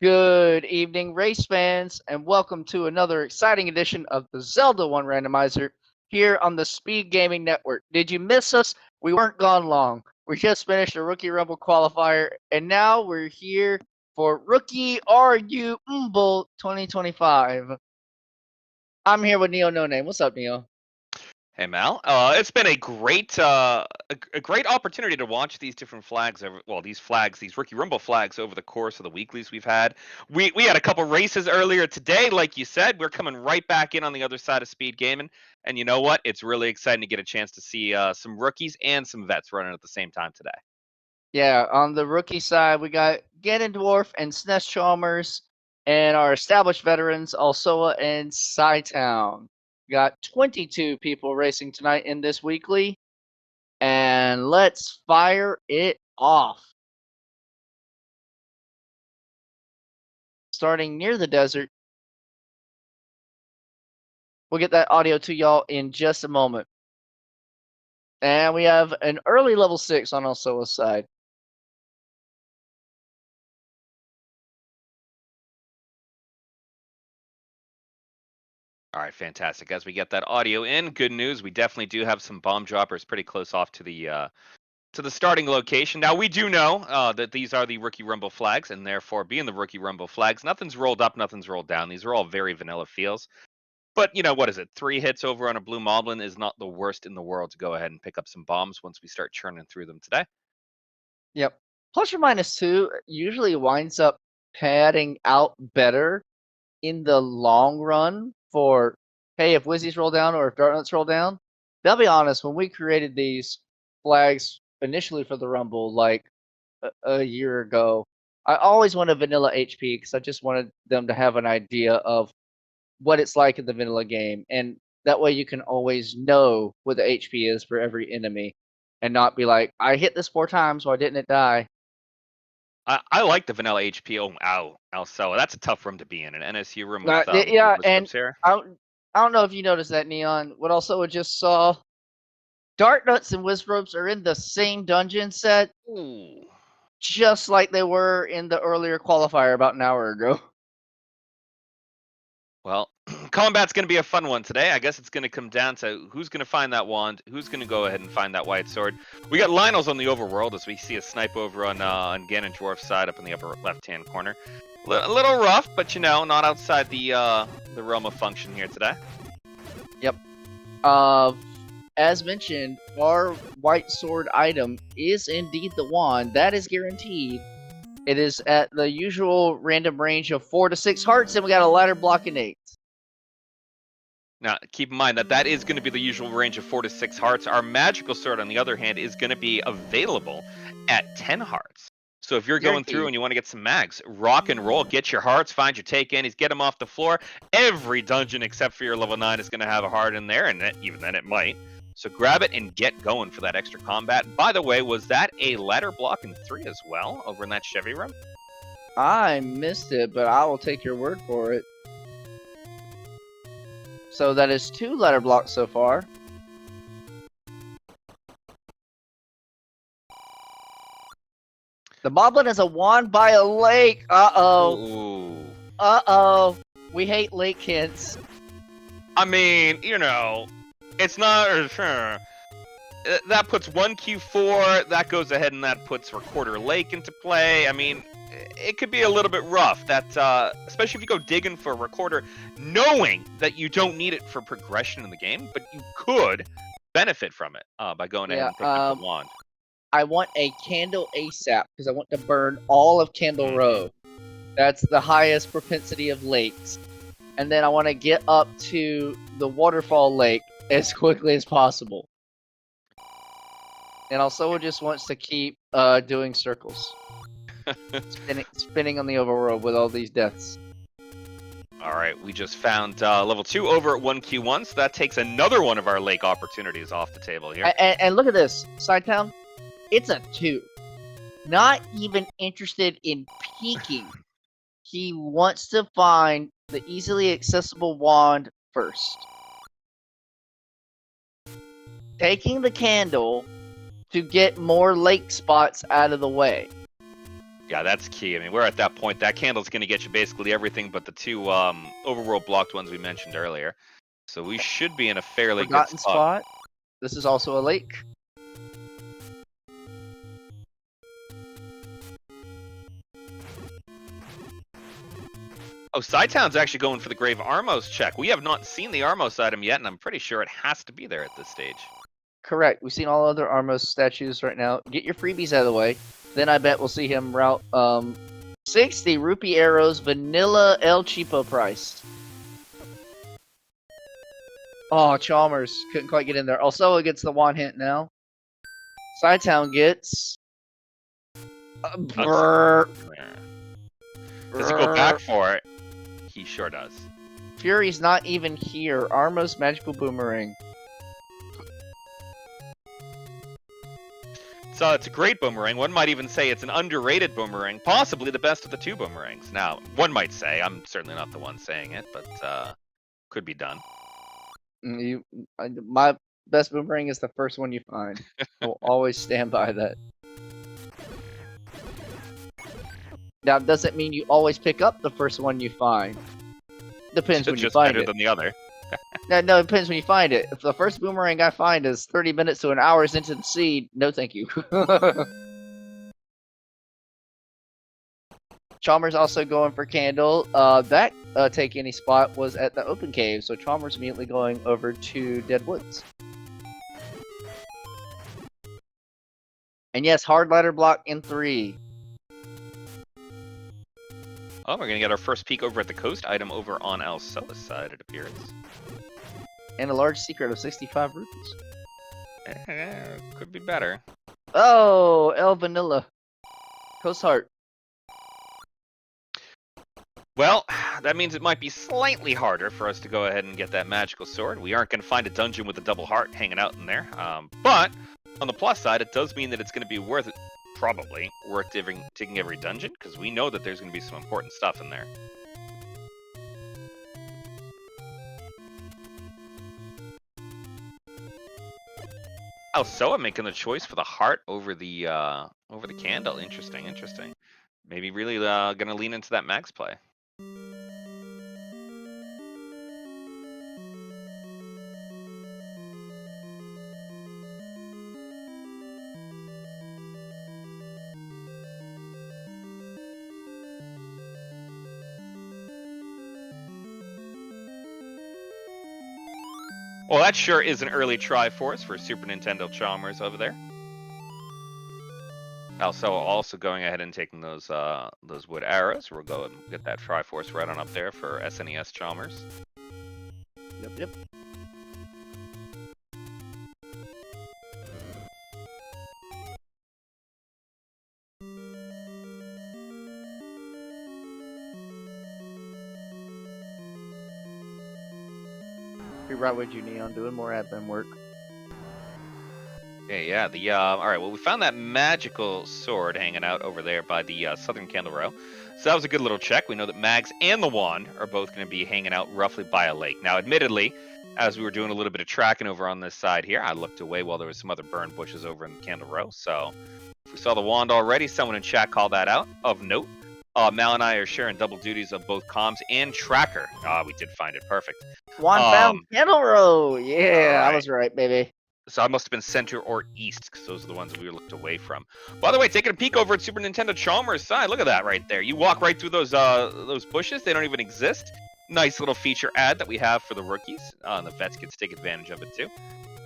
Good evening, race fans, and welcome to another exciting edition of the Zelda 1 Randomizer here on the Speed Gaming Network. Did you miss us? We weren't gone long. We just finished a Rookie Rumble qualifier, and now we're here for Rookie RU Umble 2025. I'm here with Neo No Name. What's up, Neo? Hey Mal, it's been a great opportunity to watch these different flags these Rookie Rumble flags over the course of the weeklies we've had. We had a couple races earlier today, like you said. We're coming right back in on the other side of Speed Gaming, and you know what? It's really exciting to get a chance to see some rookies and some vets running at the same time today. Yeah, on the rookie side, we got Ganondorf and SNES Chalmers, and our established veterans, Alsoa and Scytown. We got 22 people racing tonight in this weekly, and let's fire it off. Starting near the desert. We'll get that audio to y'all in just a moment. And we have an early level 6 on Alsoa's side. All right, fantastic. As we get that audio in, good news. We definitely do have some bomb droppers pretty close off to the starting location. Now, we do know that these are the Rookie Rumble flags, and therefore, being the Rookie Rumble flags, nothing's rolled up, nothing's rolled down. These are all very vanilla feels. But, what is it? 3 hits over on a Blue Moblin is not the worst in the world to go ahead and pick up some bombs once we start churning through them today. Yep. Plus or minus 2 usually winds up padding out better in the long run for, hey, if Wizzies roll down or if Dartnuts roll down. I'll be honest, when we created these flags initially for the Rumble, like a year ago, I always wanted vanilla HP because I just wanted them to have an idea of what it's like in the vanilla game. And that way you can always know what the HP is for every enemy and not be like, I hit this 4 times, why didn't it die? I like the vanilla HP. Oh, ow, Alcella. That's a tough room to be in, an NSU room with Yeah, with and here. I don't know if you noticed that, Neon. What also I just saw, Dartnuts and Wizrobes are in the same dungeon set, Ooh. just like they were in the earlier qualifier about an hour ago. Well, combat's going to be a fun one today. I guess it's going to come down to who's going to find that wand, who's going to go ahead and find that white sword. We got Lionel's on the overworld as we see a snipe over on Ganondorf's side up in the upper left-hand corner. A little rough, but not outside the realm of function here today. Yep. As mentioned, our white sword item is indeed the wand. That is guaranteed. It is at the usual random range of 4 to 6 hearts, and we got a ladder blocking 8. Now, keep in mind that is going to be the usual range of 4 to 6 hearts. Our magical sword, on the other hand, is going to be available at 10 hearts. So if you're going through and you want to get some mags, rock and roll, get your hearts, find your take-in, get them off the floor. Every dungeon except for your level 9 is going to have a heart in there, and even then it might. So grab it and get going for that extra combat. By the way, was that a ladder block in 3 as well over in that Chevy room? I missed it, but I will take your word for it. So that is 2 ladder blocks so far. The Moblin is a wand by a lake. Uh-oh. Ooh. Uh-oh. We hate lake hints. I mean, it's not... that puts 1Q4, that goes ahead and that puts Recorder Lake into play. I mean, it could be a little bit rough, that especially if you go digging for a Recorder, knowing that you don't need it for progression in the game, but you could benefit from it by going ahead and picking up the wand. I want a Candle ASAP, because I want to burn all of Candle Row. That's the highest propensity of lakes. And then I want to get up to the Waterfall Lake as quickly as possible. And also just wants to keep doing circles. spinning on the overworld with all these deaths. Alright, we just found level 2 over at 1Q1, so that takes another one of our lake opportunities off the table here. And look at this, Sidetown. It's a 2. Not even interested in peeking. He wants to find the easily accessible wand first. Taking the candle to get more lake spots out of the way. Yeah, that's key. I mean, we're at that point. That candle's going to get you basically everything but the two overworld blocked ones we mentioned earlier. So we should be in a fairly Forgotten good spot. This is also a lake. Oh, Sci-Town's actually going for the Grave Armos check. We have not seen the Armos item yet, and I'm pretty sure it has to be there at this stage. Correct. We've seen all other Armos statues right now. Get your freebies out of the way. Then I bet we'll see him route 60 rupee arrows, vanilla El Cheapo price. Oh, Chalmers couldn't quite get in there. Alsoa gets the one hint now. Sci-Town gets... Does he go back for it? He sure does. Fury's not even here. Armos Magical Boomerang. So it's a great boomerang. One might even say it's an underrated boomerang, possibly the best of the two boomerangs. Now, one might say, I'm certainly not the one saying it, but could be done. My best boomerang is the first one you find. I'll always stand by that. Now, it doesn't mean you always pick up the first one you find. Depends when you find it. Just better than the other. No, it depends when you find it. If the first boomerang I find is 30 minutes to an hour's into the seed, no thank you. Chalmers also going for Candle. That take any spot was at the open cave, so Chalmers immediately going over to Dead Woods. And yes, hard ladder block in 3. Oh, we're gonna get our first peek over at the coast item over on Alsoa's side, it appears. And a large secret of 65 rupees. Could be better. Oh, El Vanilla. Coast Heart. Well, that means it might be slightly harder for us to go ahead and get that magical sword. We aren't going to find a dungeon with a double heart hanging out in there. But on the plus side, it does mean that it's going to be worth it. Probably worth taking every dungeon, because we know that there's going to be some important stuff in there. Alsoa making the choice for the heart over the candle. Interesting. Maybe really gonna lean into that max play. Well, that sure is an early try for us for Super Nintendo Chalmers over there. Alsoa also going ahead and taking those wood arrows. We'll go and get that Triforce right on up there for SNES Chalmers. Yep. Be right with you, Neon, doing more admin work. Yeah. All right. Well, we found that magical sword hanging out over there by the southern candle row. So that was a good little check. We know that Mags and the wand are both going to be hanging out roughly by a lake. Now, admittedly, as we were doing a little bit of tracking over on this side here, I looked away while there was some other burn bushes over in the candle row. So if we saw the wand already, someone in chat called that out. Of note, Mal and I are sharing double duties of both comms and tracker. We did find it. Perfect. One found candle row. Yeah, right. I was right, baby. So I must have been center or east, because those are the ones that we were looked away from. By the way, taking a peek over at Super Nintendo Chalmers' side, look at that right there. You walk right through those bushes; they don't even exist. Nice little feature ad that we have for the rookies. The vets get to take advantage of it too.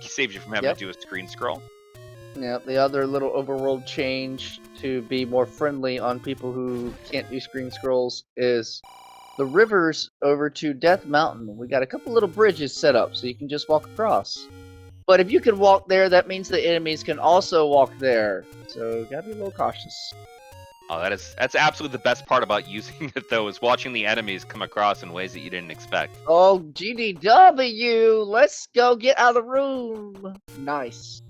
Saves you from having to do a screen scroll. Yeah, the other little overworld change to be more friendly on people who can't do screen scrolls is the rivers over to Death Mountain. We got a couple little bridges set up so you can just walk across. But if you can walk there, that means the enemies can also walk there. So gotta be a little cautious. Oh, that's absolutely the best part about using it though, is watching the enemies come across in ways that you didn't expect. Oh, GDW! Let's go get out of the room! Nice.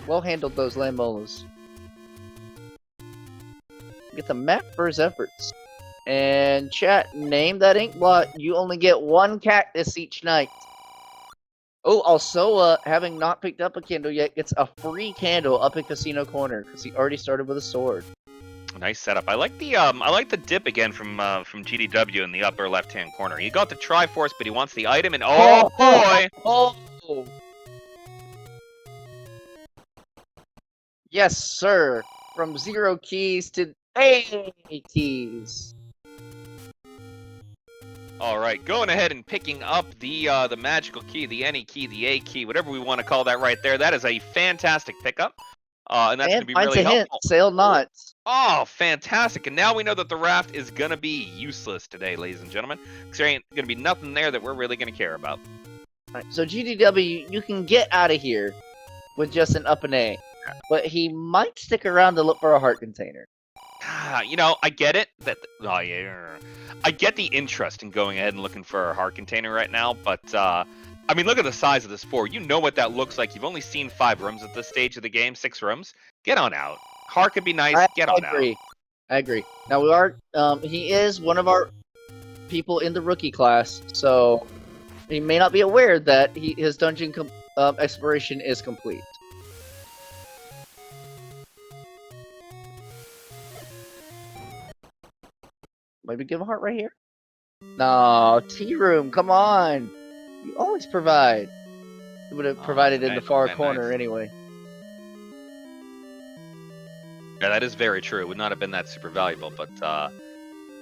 Well handled, those Lambolas. Get the map for his efforts. And chat, name that ink blot. You only get one cactus each night. Oh, also, having not picked up a candle yet, gets a free candle up in Casino Corner because he already started with a sword. Nice setup. I like the dip again from GDW in the upper left-hand corner. He got the Triforce, but he wants the item, and oh boy! Oh! Yes, sir. From 0 keys to 8 keys. All right, going ahead and picking up the magical key, the any key, the A key, whatever we want to call that right there. That is a fantastic pickup, and that's going to be really helpful. Sail knots. Oh, fantastic! And now we know that the raft is going to be useless today, ladies and gentlemen. Because there ain't going to be nothing there that we're really going to care about. Right, so GDW, you can get out of here with just an up and A, but he might stick around to look for a heart container. You know, I get it. I get the interest in going ahead and looking for a heart container right now, but I mean, look at the size of this fort. You know what that looks like. You've only seen 5 rooms at this stage of the game, 6 rooms. Get on out. Heart could be nice. Get on out. I agree. Now we are. He is one of our people in the rookie class, so he may not be aware that his dungeon exploration is complete. Maybe give a heart right here? No, tea room, come on! You always provide. You would have provided in the far corner anyway. Yeah, that is very true. It would not have been that super valuable, but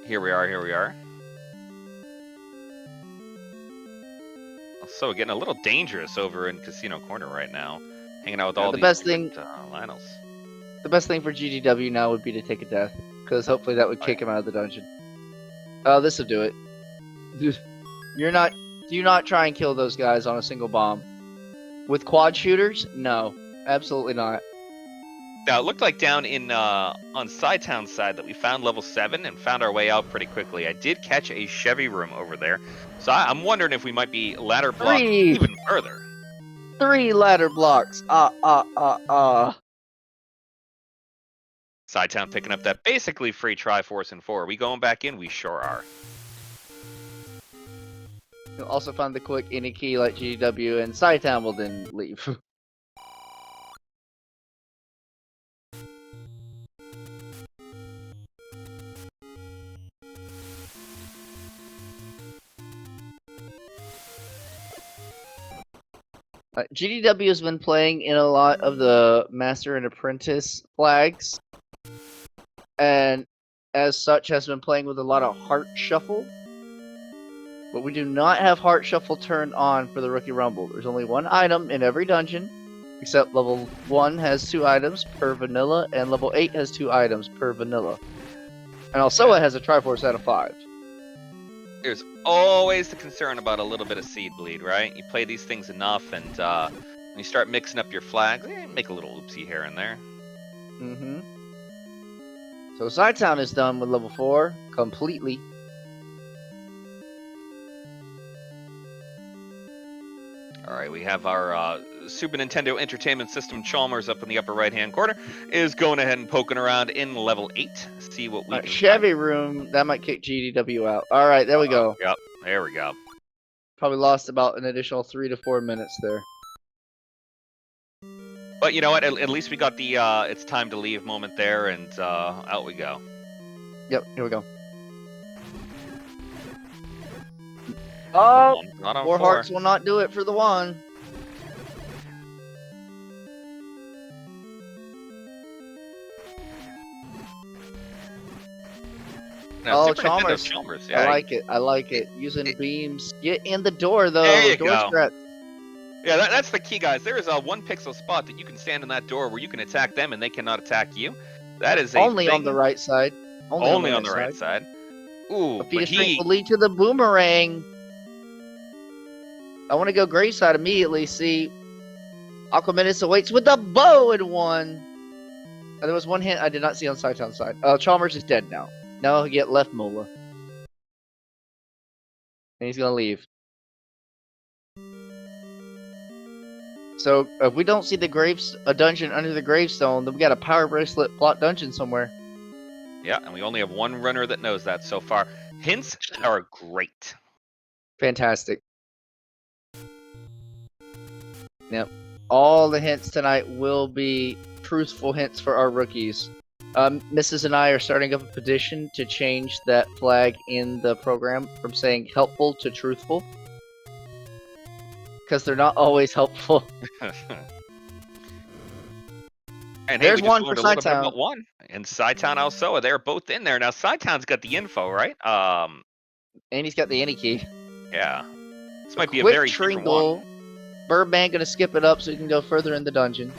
here we are. So getting a little dangerous over in Casino Corner right now. Hanging out with all these Lionels. The best thing for GDW now would be to take a death, because hopefully that would kick him out of the dungeon. Oh, this will do it. Do not try and kill those guys on a single bomb. With quad shooters? No, absolutely not. Now, it looked like down in on Sci-Town's side that we found level 7 and found our way out pretty quickly. I did catch a Chevy room over there, so I'm wondering if we might be ladder blocked even further. 3 ladder blocks. Sci-Town picking up that basically free Triforce and 4. Are we going back in? We sure are. You'll also find the quick any key like GW, and Sci-Town will then leave. GDW has been playing in a lot of the Master and Apprentice flags, and as such has been playing with a lot of Heart Shuffle. But we do not have Heart Shuffle turned on for the Rookie Rumble. There's only 1 item in every dungeon, except level 1 has 2 items per vanilla, and level 8 has 2 items per vanilla. And also it has a Triforce out of 5. There's always the concern about a little bit of seed bleed, right? You play these things enough, and when you start mixing up your flags, make a little oopsie here and there. Mm-hmm. So Sci-Town is done with level 4 completely. Alright, we have our Super Nintendo Entertainment System Chalmers up in the upper right-hand corner, is going ahead and poking around in level 8. See what we can Chevy room, that might kick GDW out. Alright, there we go. Yep, there we go. Probably lost about an additional 3 to 4 minutes there. But you know what, at least we got the it's time to leave moment there, and out we go. Yep, here we go. Oh, 4 hearts will not do it for the 1. Now, Chalmers. Yeah, I like it. Using beams. Get in the door, though. There you go. Yeah, that's the key, guys. There is a 1 pixel spot that you can stand in that door where you can attack them and they cannot attack you. That is only on the right side. Only on the right side. Ooh, but strength will lead to the boomerang. I want to go gray side immediately. See, Aquaminus awaits with the bow in 1. There was 1 hit I did not see on Sci-Town's side. Chalmers is dead now. Now he'll get left Mola. And he's gonna leave. So if we don't see a dungeon under the gravestone, then we got a power bracelet plot dungeon somewhere. Yeah, and we only have 1 runner that knows that so far. Hints are great. Fantastic. Yep. All the hints tonight will be truthful hints for our rookies. Mrs. and I are starting up a petition to change that flag in the program from saying helpful to truthful. Because they're not always helpful. And there's hey, we one just for learned a little bit Sci-Town. about one. And Sci-Town Alsoa, they're both in there. Now, Sci-Town's got the info, right? And he's got the any key. Yeah. This might be a Quick very different Tringle. one. Birdman gonna skip it up so he can go further in the dungeon.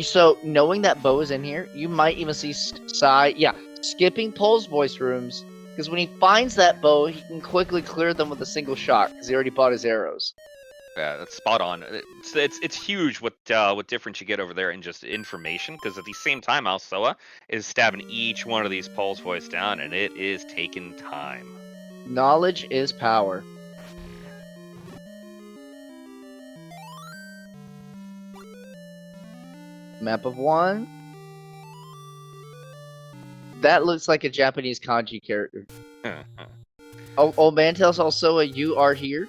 So, knowing that Bo is in here, you might even see skipping Pole's voice rooms. Because when he finds that Bo, he can quickly clear them with a single shot, because he already bought his arrows. Yeah, that's spot on. It's huge what difference you get over there in just information, because at the same time, Alsoa is stabbing each one of these Pole's voice down, and it is taking time. Knowledge is power. Map of one. That looks like a Japanese kanji character. Old man tells Alsoa, you are here.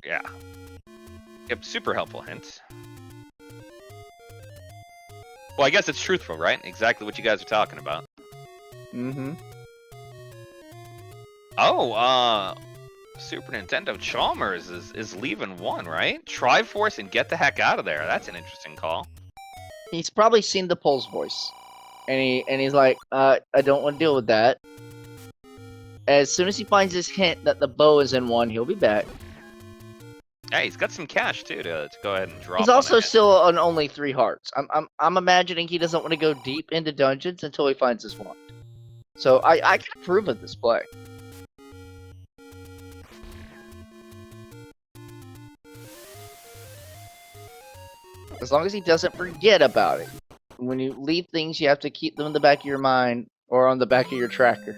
Yeah. Yep, super helpful hint. Well, I guess it's truthful, right? Exactly what you guys are talking about. Mm-hmm. Oh, Super Nintendo Chalmers is leaving one, right? Triforce and get the heck out of there. That's an interesting call. He's probably seen the Pole's voice. And he's like, I don't want to deal with that. As soon as he finds his hint that the bow is in one, he'll be back. Yeah, he's got some cash too to go ahead and drop. He's also still on only 3 hearts. I'm imagining he doesn't want to go deep into dungeons until he finds his wand. So I can approve of this play. As long as he doesn't forget about it. When you leave things, you have to keep them in the back of your mind or on the back of your tracker.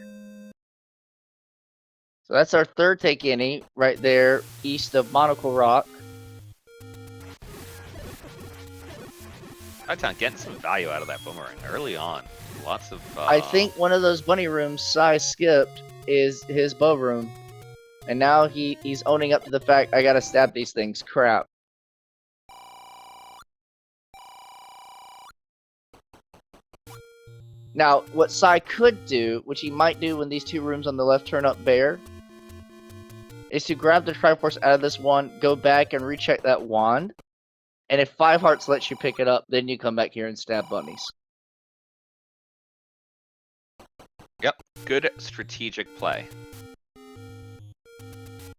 So that's our third take any right there, east of Monocle Rock. Sci-Town getting some value out of that boomerang early on. Lots of. I think one of those bunny rooms Sai skipped is his bow room, and now he's owning up to the fact I gotta stab these things. Crap. Now, what Sai could do, which he might do when these 2 rooms on the left turn up bare, is to grab the Triforce out of this one, go back and recheck that wand, and if 5 hearts lets you pick it up, then you come back here and stab bunnies. Yep, good strategic play.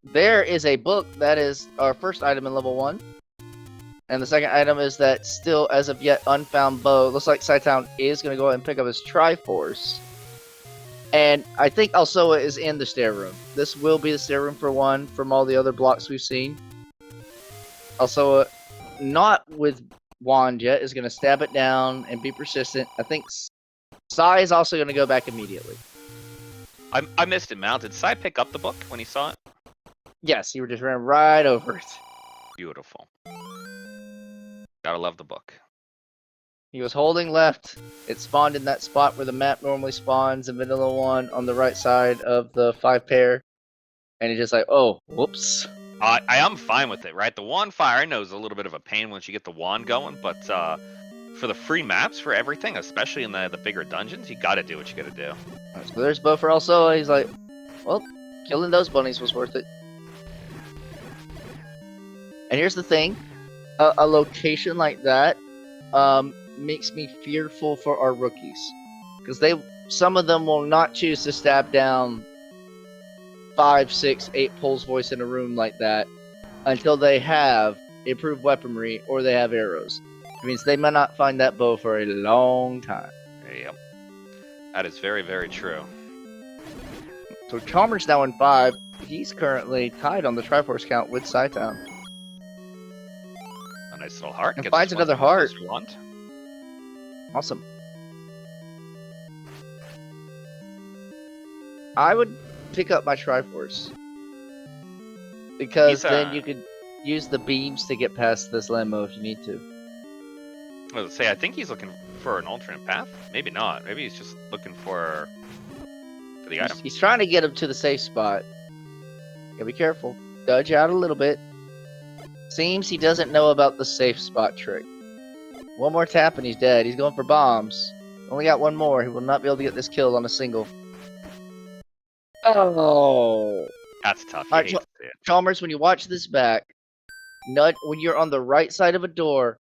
There is a book that is our first item in level 1. And the second item is that still, as of yet, unfound bow. Looks like Sci-Town is going to go ahead and pick up his Triforce. And I think Alsoa is in the stair room. This will be the stair room for 1 from all the other blocks we've seen. Alsoa, not with wand yet, is going to stab it down and be persistent. I think Sai is also going to go back immediately. I missed it, Mal. Did Sai pick up the book when he saw it? Yes, he just ran right over it. Beautiful. Gotta love the book. He was holding left. It spawned in that spot where the map normally spawns in vanilla 1 on the right side of the 5 pair. And he's just like, oh, whoops. I am fine with it, right? The wand fire I know is a little bit of a pain once you get the wand going, but for the free maps, for everything, especially in the bigger dungeons, you gotta do what you gotta do. Right, so there's Bo for Alsoa. He's like, well, killing those bunnies was worth it. And here's the thing. A location like that makes me fearful for our rookies. Because some of them will not choose to stab down 5, 6, 8 Pole's voice in a room like that until they have improved weaponry or they have arrows. It means they may not find that bow for a long time. Yep. That is very, very true. So Chalmers now in 5. He's currently tied on the Triforce count with Sci-Town. A nice little heart. And Gets finds us another one heart. closer to wand. Awesome. I would pick up my Triforce. Because then you could use the beams to get past this Lambo if you need to. I was gonna say, I think he's looking for an alternate path. Maybe not. Maybe he's just looking for the item. He's trying to get him to the safe spot. Gotta be careful. Dodge out a little bit. Seems he doesn't know about the safe spot trick. One more tap and he's dead. He's going for bombs. Only got one more. He will not be able to get this kill on a single. Oh. That's tough. All right, Chalmers, when you watch this back, when you're on the right side of a door,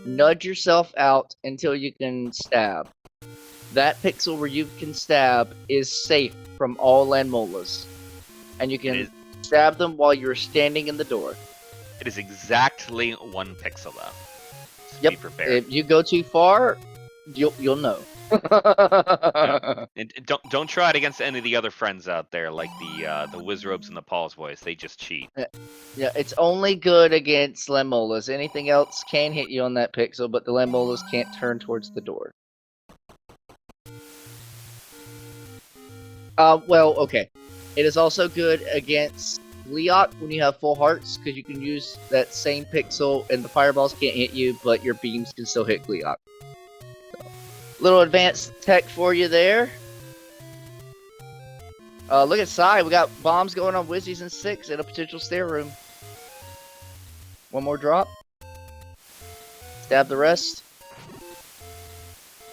nudge yourself out until you can stab. That pixel where you can stab is safe from all land molas. And you can stab them while you're standing in the door. It is exactly 1 pixel though. So yep. Be prepared. If you go too far, you'll know. Yeah. And don't try it against any of the other friends out there, like the Wizrobes and the Paul's Voice. They just cheat. Yeah, it's only good against Lemolas. Anything else can hit you on that pixel, but the Lemolas can't turn towards the door. Well, okay. It is also good against Gleeok when you have full hearts, because you can use that same pixel and the fireballs can't hit you, but your beams can still hit Gleeok. Little advanced tech for you there. Look at Sai. We got bombs going on Wizzies and 6 in a potential stair room. One more drop. Stab the rest.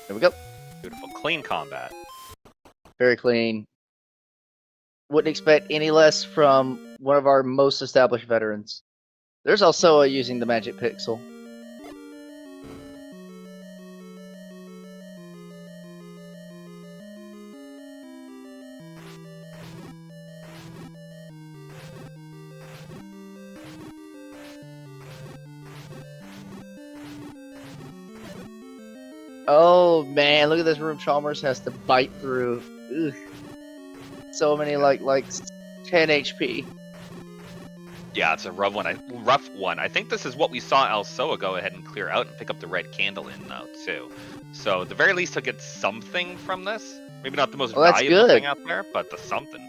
There we go. Beautiful. Clean combat. Very clean. Wouldn't expect any less from one of our most established veterans. There's also using the magic pixel. Oh man, look at this room Chalmers has to bite through. Ugh. So many like 10 HP. Yeah, it's a rough one. I think this is what we saw Elsoa go ahead and clear out and pick up the red candle in now too. So at the very least he'll get something from this. Maybe not the most valuable thing out there, but the something.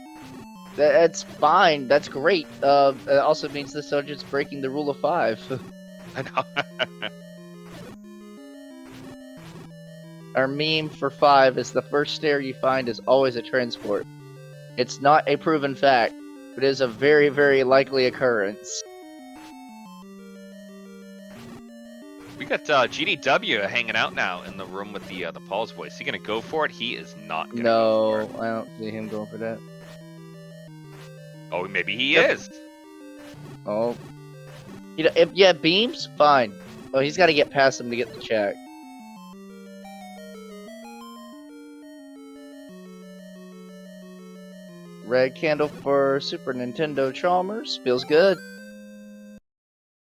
That's fine. That's great. It also means this dungeon's breaking the rule of 5. I know. Our meme for 5 is the first stair you find is always a transport. It's not a proven fact, but it is a very, very likely occurrence. We got GDW hanging out now in the room with the Paul's Voice. Is he gonna go for it? He is not gonna go for it. No, I don't see him going for that. Oh, maybe he is. Oh. Yeah, beams? Fine. Oh, he's got to get past him to get the check. Red candle for Super Nintendo Chalmers. Feels good.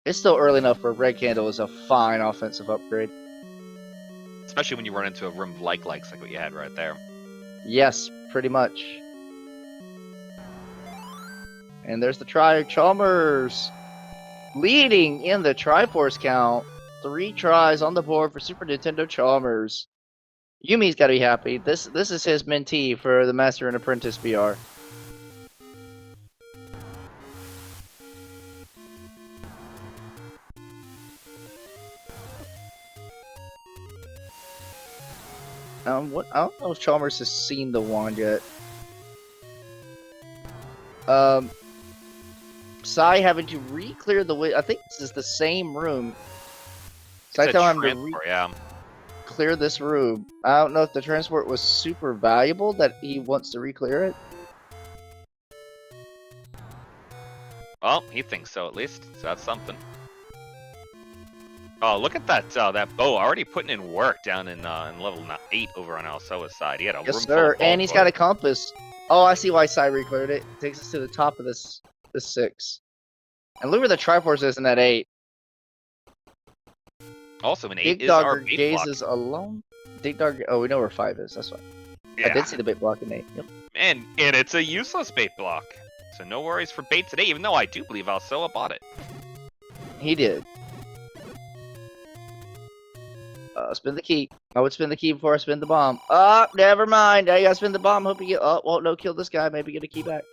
It's still early enough for red candle is a fine offensive upgrade. Especially when you run into a room of likes like what you had right there. Yes, pretty much. And there's the Chalmers leading in the Triforce count. 3 tries on the board for Super Nintendo Chalmers. Yumi's got to be happy. This is his mentee for the Master and Apprentice BR. I don't know if Chalmers has seen the wand yet. Sai having to re-clear the way. I think this is the same room. So I tell him to clear this room. I don't know if the transport was super valuable that he wants to re-clear it. Well, he thinks so at least. So that's something. Oh, look at that that bow already putting in work down in level 8 over on Elsoa's side. He had a room full of and he's got a compass. Oh, I see why Sai re-cleared it. Takes us to the top of this 6. And look where the Triforce is in that 8. Also, an 8 Big is Dog our bait gazes block. alone. Big Dog. Oh, we know where 5 is. That's fine. Yeah. I did see the bait block in 8. Yep. And it's a useless bait block. So no worries for bait today, even though I do believe Elsoa bought it. He did. Spin the key. I would spin the key before I spin the bomb. Oh, never mind. I gotta spin the bomb. Hope you get. Oh, well, no, kill this guy. Maybe get a key back.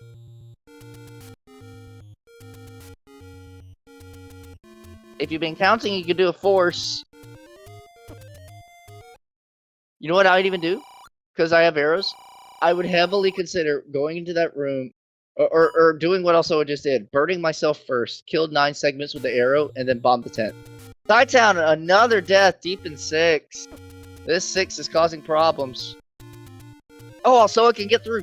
If you've been counting, you can do a force. You know what I'd even do? Because I have arrows. I would heavily consider going into that room or doing what also I just did. Burning myself first. Killed 9 segments with the arrow and then bombed the tent. Sidetown, another death deep in 6. This 6 is causing problems. Oh, also I can get through.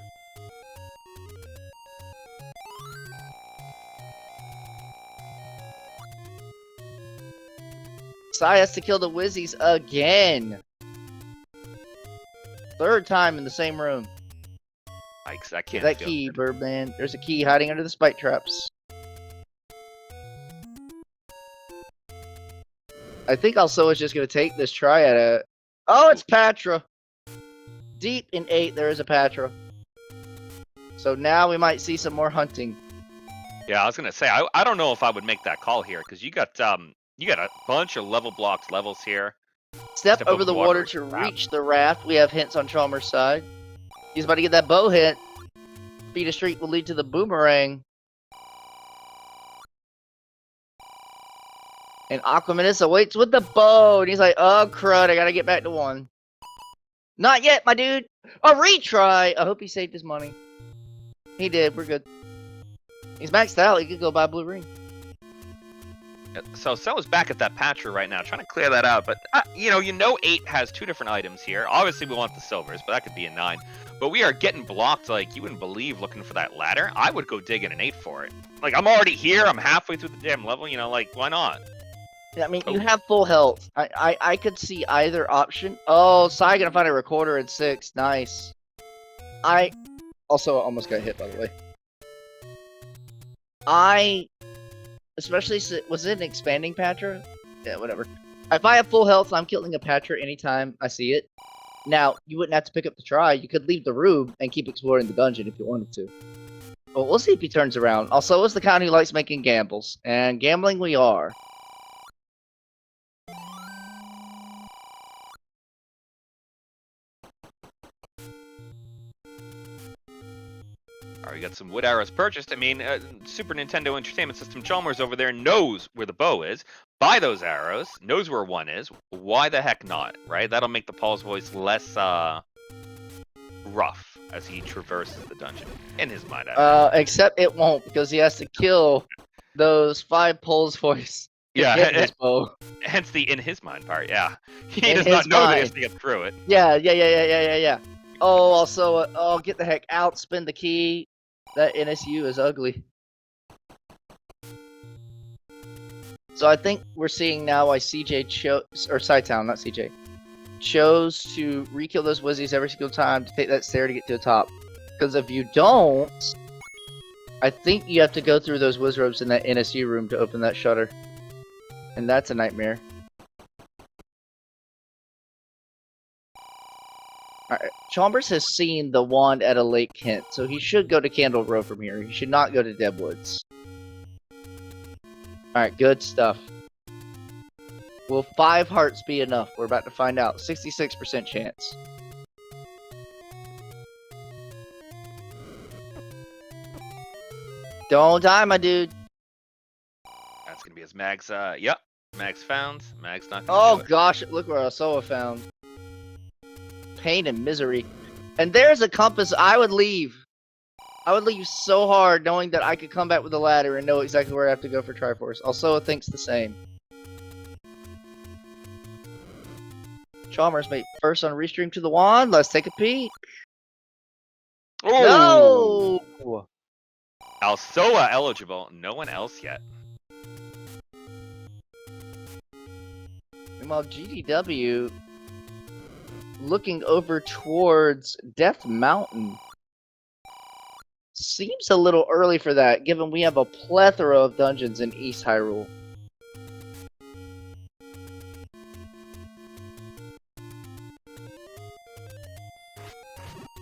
Sai has to kill the Wizzies again. 3rd time in the same room. I can't. Get that key, Birdman. There's a key hiding under the spike traps. I think also is just going to take this try at it. Oh, it's Patra. Deep in 8, there is a Patra. So now we might see some more hunting. Yeah, I was gonna say I don't know if I would make that call here because you got a bunch of level blocks levels here. Step over the water to reach the raft. We have hints on Chalmers' side. He's about to get that bow hit. Beat a streak will lead to the boomerang. And Aquamanus awaits with the bow. And he's like, oh, crud, I gotta get back to 1. Not yet, my dude. A retry. I hope he saved his money. He did. We're good. He's maxed out. He could go buy a blue ring. So Cella's back at that Patra right now, trying to clear that out. But, you know 8 has 2 different items here. Obviously, we want the silvers, but that could be a 9. But we are getting blocked like you wouldn't believe looking for that ladder. I would go dig in an 8 for it. Like, I'm already here. I'm halfway through the damn level. Like, why not? I mean, you have full health. I could see either option. Oh, Sai gonna find a recorder in 6. Nice. I also almost got hit, by the way. Especially, was it an expanding Patra? Yeah, whatever. If I have full health, I'm killing a Patra anytime I see it. Now, you wouldn't have to pick up the try. You could leave the room and keep exploring the dungeon if you wanted to. But we'll see if he turns around. Also, is the kind who likes making gambles. And gambling we are. We got some wood arrows purchased. I mean, Super Nintendo Entertainment System Chalmers over there knows where the bow is. Buy those arrows. Knows where 1 is. Why the heck not, right? That'll make the Paul's voice less rough as he traverses the dungeon. In his mind, except it won't, because he has to kill those 5 Paul's voice. Yeah, his bow. Hence the in his mind part, yeah. He does not know that he has to get through it. Yeah. Oh, also, oh, get the heck out, spin the key. That NSU is ugly. So I think we're seeing now why CJ chose, or Sidetown, not CJ, chose to re-kill those Wizzies every single time to take that stair to get to the top. Because if you don't, I think you have to go through those Wizrobes in that NSU room to open that shutter. And that's a nightmare. Alright, Chalmers has seen the wand at a lake hint, so he should go to Candle Grove from here. He should not go to Deadwoods. Alright, good stuff. Will 5 hearts be enough? We're about to find out. 66% chance. Don't die, my dude. That's gonna be his Mag's, yep. Mag's found. Mag's not gonna do it. Gosh, look where Asoa found. Pain and misery. And there's a compass. I would leave. I would leave so hard knowing that I could come back with a ladder and know exactly where I have to go for Triforce. Asoa thinks the same. Chalmers made first on restream to the wand. Let's take a peek. Oh! No! Alsoa eligible. No one else yet. Meanwhile, GDW looking over towards Death Mountain. Seems a little early for that, given we have a plethora of dungeons in East Hyrule.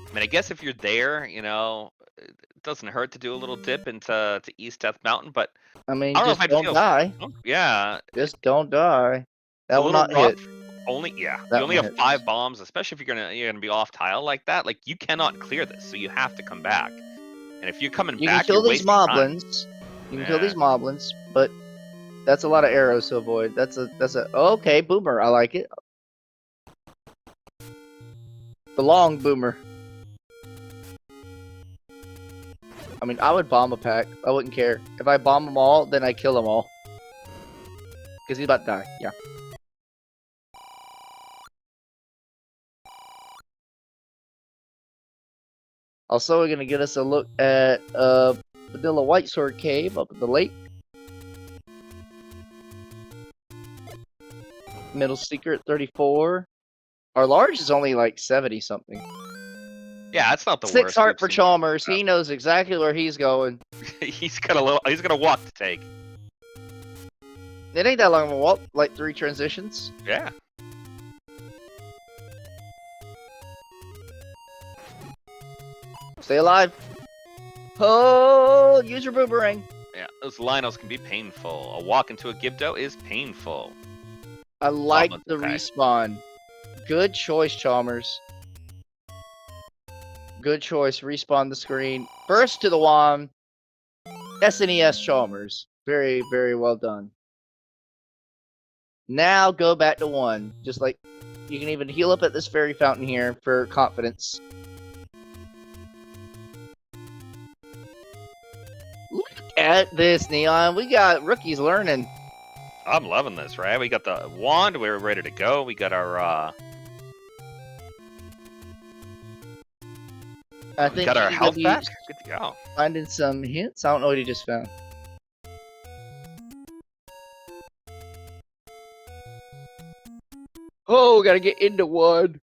I mean, I guess if you're there, it doesn't hurt to do a little dip into East Death Mountain, but I mean, I just don't die. Yeah. Just don't die. That will not hit. You only have 5 bombs, especially if you're gonna be off tile like that. Like, you cannot clear this, so you have to come back. And if you're coming you back, can kill these moblins. You can kill these moblins, but that's a lot of arrows to avoid. That's a okay boomer. I like it. The long boomer. I mean, I would bomb a pack. I wouldn't care. If I bomb them all, then I kill them all. Because he's about to die. Yeah. Also, we're going to get us a look at Vanilla White Sword Cave up at the lake. Middle Secret 34. Our large is only like 70 something. Yeah, that's not the worst. 6 heart for Chalmers. He knows exactly where he's going. He's got a walk to take. It ain't that long of a walk, like 3 transitions. Yeah. Stay alive. Oh, use your boomerang. Yeah, those Lionels can be painful. A walk into a Gibdo is painful. I like the respawn. Good choice, Chalmers. Good choice. Respawn the screen. Burst to the wand. SNES Chalmers. Very, very well done. Now go back to 1. Just like you can even heal up at this fairy fountain here for confidence. Look at this, Neon. We got rookies learning. I'm loving this, right? We got the wand. We're ready to go. We got our we got our health back. Good to go. Finding some hints. I don't know what he just found. Oh, gotta get into 1.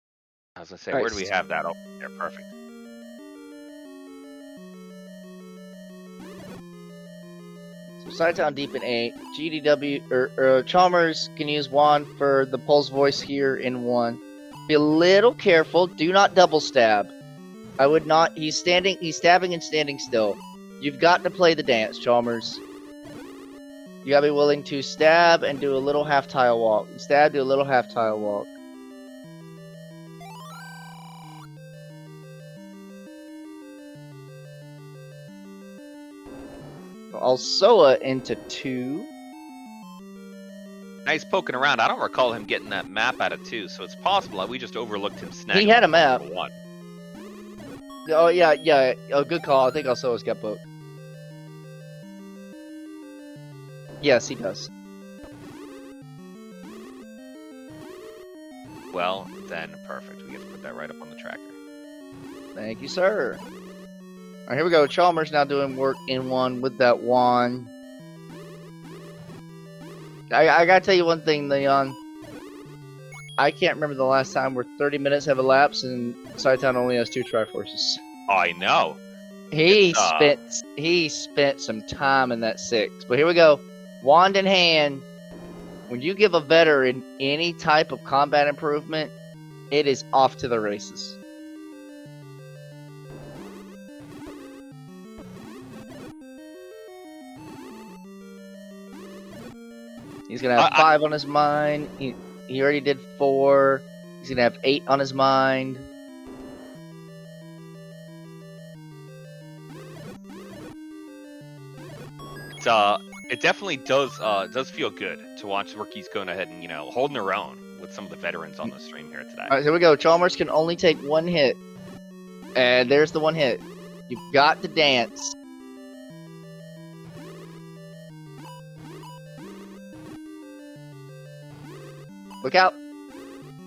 I was gonna say, where do we have that? Oh, there, perfect. So Sidetown deep in 8. GDW or Chalmers can use wand for the pulse voice here in 1. Be a little careful. Do not double stab. I would not. He's stabbing and standing still. You've got to play the dance, Chalmers. You gotta be willing to stab and do a little half tile walk. Stab, do a little half tile walk. Alsoa into 2. Nice poking around. I don't recall him getting that map out of 2, so it's possible that we just overlooked him snagging. He had a map. 1. Oh yeah. Oh, good call. I think Alsoa's got both. Yes, he does. Well, then perfect. We get to put that right up on the tracker. Thank you, sir. Alright, here we go. Chalmers now doing work in 1 with that wand. I gotta tell you one thing, Leon. I can't remember the last time where 30 minutes have elapsed and Sidetown only has 2 Triforces. I know. He spent some time in that 6. But here we go. Wand in hand. When you give a veteran any type of combat improvement, it is off to the races. He's gonna have 5 on his mind. He already did 4. He's gonna have 8 on his mind. It definitely does feel good to watch rookies going ahead and holding their own with some of the veterans on the stream here today. All right, here we go. Chalmers can only take 1 hit, and there's the 1 hit. You've got to dance. Look out.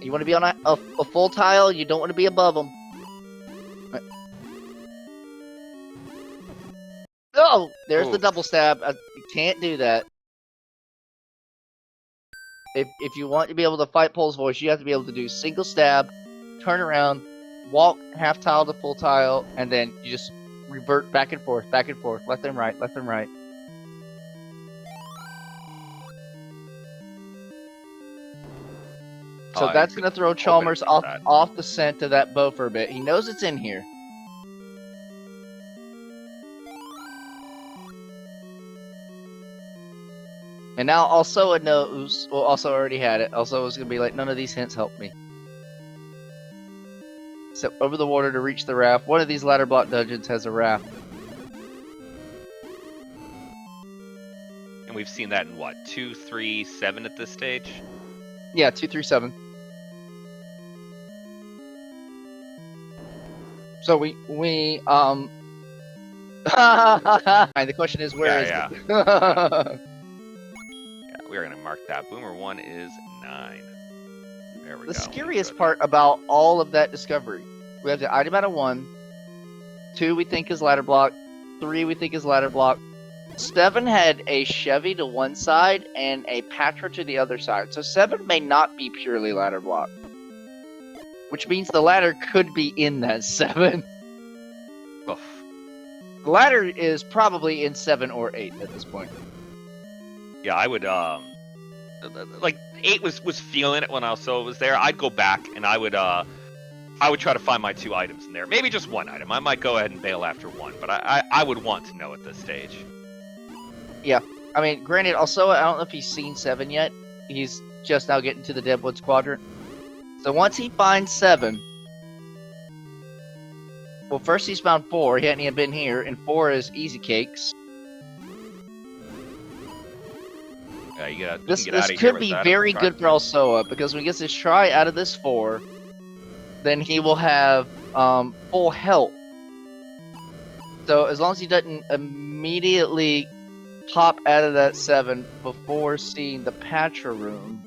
You want to be on a full tile, you don't want to be above them. Right. Oh, there's the double stab. You can't do that. If you want to be able to fight Pole's voice, you have to be able to do single stab, turn around, walk half tile to full tile, and then you just revert back and forth, left and right, left and right. So that's going to throw Chalmers off the scent of that bow for a bit. He knows it's in here. And now Alsoa knows, well, also already had it. Alsoa's going to be like, none of these hints help me. Step over the water to reach the raft. One of these ladder block dungeons has a raft. And we've seen that in what, 2, 3, 7 at this stage? Yeah, 2 through 7. So we the question is where is Yeah. it? Yeah, we are gonna mark that. Boomer 1 is 9. There we go. The scariest part about all of that discovery, we have the item out of 1, 2 we think is ladder block, 3 we think is ladder block. 7 had a Chevy to one side and a Patra to the other side. So 7 may not be purely ladder block. Which means the ladder could be in that 7. Oof. The ladder is probably in 7 or 8 at this point. Yeah, I would like 8 was feeling it when Also was there. I'd go back and I would try to find my 2 items in there. Maybe just 1 item. I might go ahead and bail after 1, but I would want to know at this stage. Yeah. I mean, granted, also, I don't know if he's seen 7 yet. He's just now getting to the Deadwoods Quadrant. So once he finds 7... Well, first he's found 4. He hadn't even been here, and 4 is easy cakes. Yeah, this could be very good for Alsoa, because when he gets his try out of this 4, then he will have full health. So as long as he doesn't immediately pop out of that 7 before seeing the Patra room,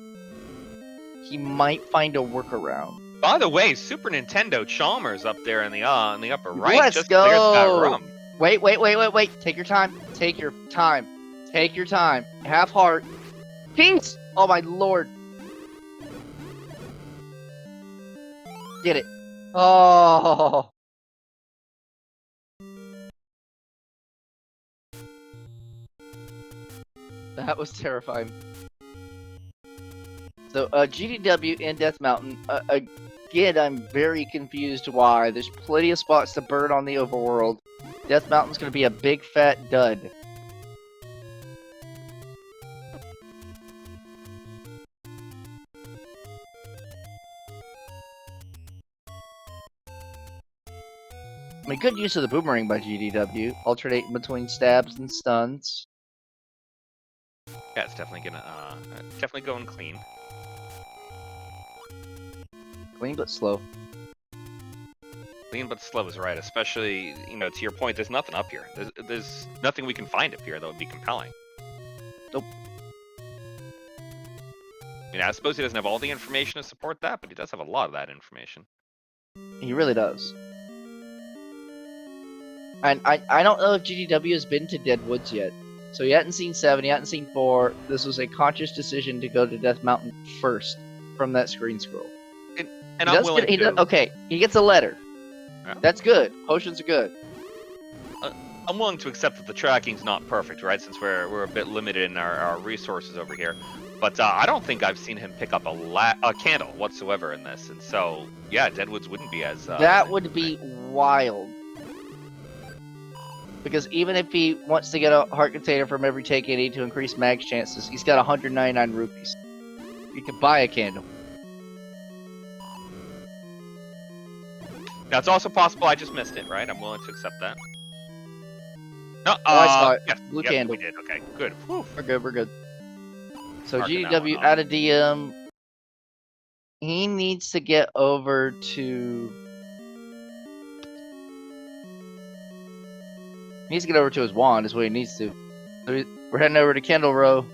he might find a workaround. By the way, Super Nintendo Chalmers up there in the upper right. Let's just go. Clears that room. Wait. Take your time. Take your time. Take your time. Have heart. Peace! Oh my lord. Get it. Oh. That was terrifying. So, GDW in Death Mountain. Again, I'm very confused why. There's plenty of spots to burn on the overworld. Death Mountain's gonna be a big fat dud. I mean, good use of the boomerang by GDW, alternating between stabs and stuns. Yeah, it's definitely going clean. Clean but slow. Clean but slow is right, especially, to your point, there's nothing up here. There's nothing we can find up here that would be compelling. Nope. I mean, I suppose he doesn't have all the information to support that, but he does have a lot of that information. He really does. And I don't know if GDW has been to Deadwoods yet. So he hadn't seen 7, he hadn't seen 4. This was a conscious decision to go to Death Mountain first from that screen scroll. And I'm willing to. Okay, he gets a letter. Yeah. That's good. Potions are good. I'm willing to accept that the tracking's not perfect, right? Since we're a bit limited in our resources over here. But I don't think I've seen him pick up a candle whatsoever in this. And so, yeah, Deadwoods wouldn't be as... that would be wild. Because even if he wants to get a heart container from every take 80 to increase mag's chances, he's got 199 rupees. You can buy a candle. Now, it's also possible I just missed it, right? I'm willing to accept that. No, I saw it. Yes, Blue candle. We did. Okay, good. Whew. We're good. So Marking GDW out of DM. He needs to get over to... He needs to get over to his wand, is what he needs to. So we're heading over to Kendall Row.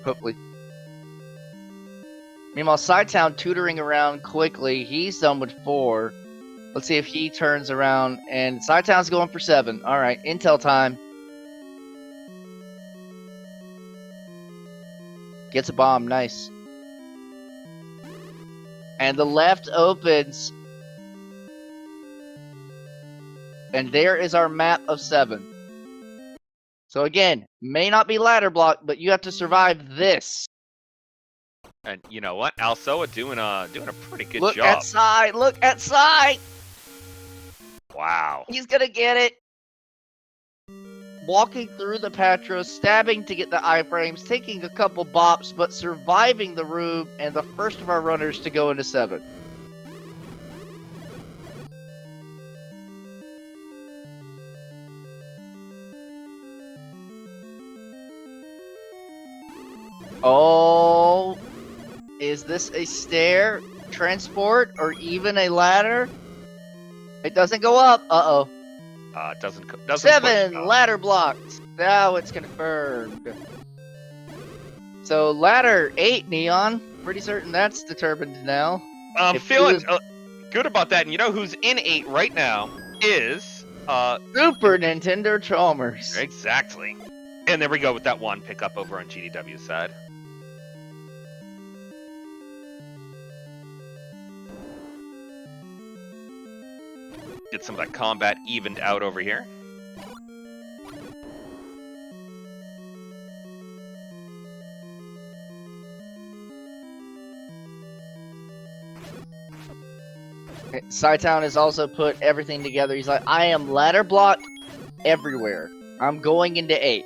Hopefully. Meanwhile, Sidetown tutoring around quickly. He's done with 4. Let's see if he turns around. And Sidetown's going for 7. Alright, intel time. Gets a bomb, nice. And the left opens. And there is our map of 7. So again, may not be ladder block, but you have to survive this. And you know what? Alsoa doing a pretty good Look job. at side. Look at side. Wow. He's gonna get it. Walking through the Patra, stabbing to get the iframes, taking a couple bops, but surviving the room, and the first of our runners to go into 7. Oh, is this a stair, transport, or even a ladder? It doesn't go up. Uh-oh. It doesn't 7 push, ladder blocked. Now it's confirmed. So ladder 8, Neon. Pretty certain that's determined now. I'm feeling good about that. And you know who's in 8 right now is Super Nintendo Chalmers. Exactly. And there we go with that one pickup over on GDW's side. Get some of that combat evened out over here. Sci-Town has also put everything together. He's like, I am ladder blocked everywhere. I'm going into 8.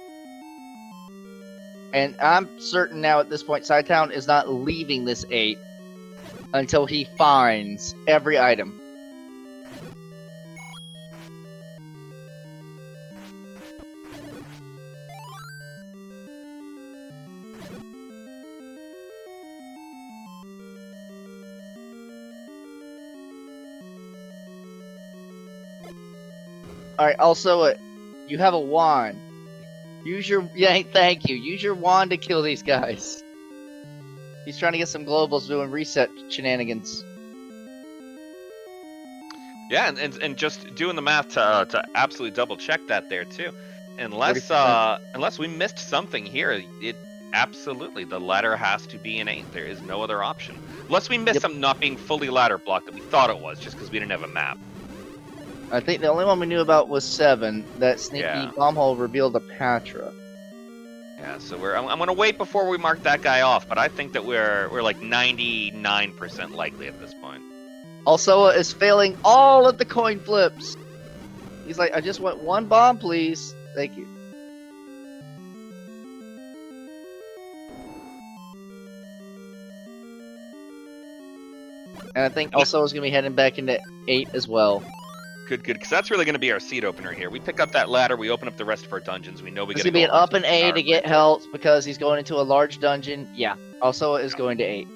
And I'm certain now at this point, Sci-Town is not leaving this 8 until he finds every item. Alright, also, you have a wand. Use your... Yeah, thank you. Use your wand to kill these guys. He's trying to get some globals doing reset shenanigans. Yeah, and just doing the math to absolutely double check that there too. Unless we missed something here, it absolutely the ladder has to be an 8. There is no other option. Unless we missed something not being fully ladder blocked that we thought it was, just because we didn't have a map. I think the only one we knew about was 7. That sneaky bomb hole revealed a Patra. Yeah, so I'm gonna wait before we mark that guy off, but I think that we're like 99% likely at this point. Also is failing all of the coin flips. He's like, I just want one bomb, please. Thank you. And I think also is gonna be heading back into 8 as well. Good, because that's really going to be our seed opener here. We pick up that ladder, we open up the rest of our dungeons. We know we get to be an up and A to get health because he's going into a large dungeon. Yeah, also is going to 8.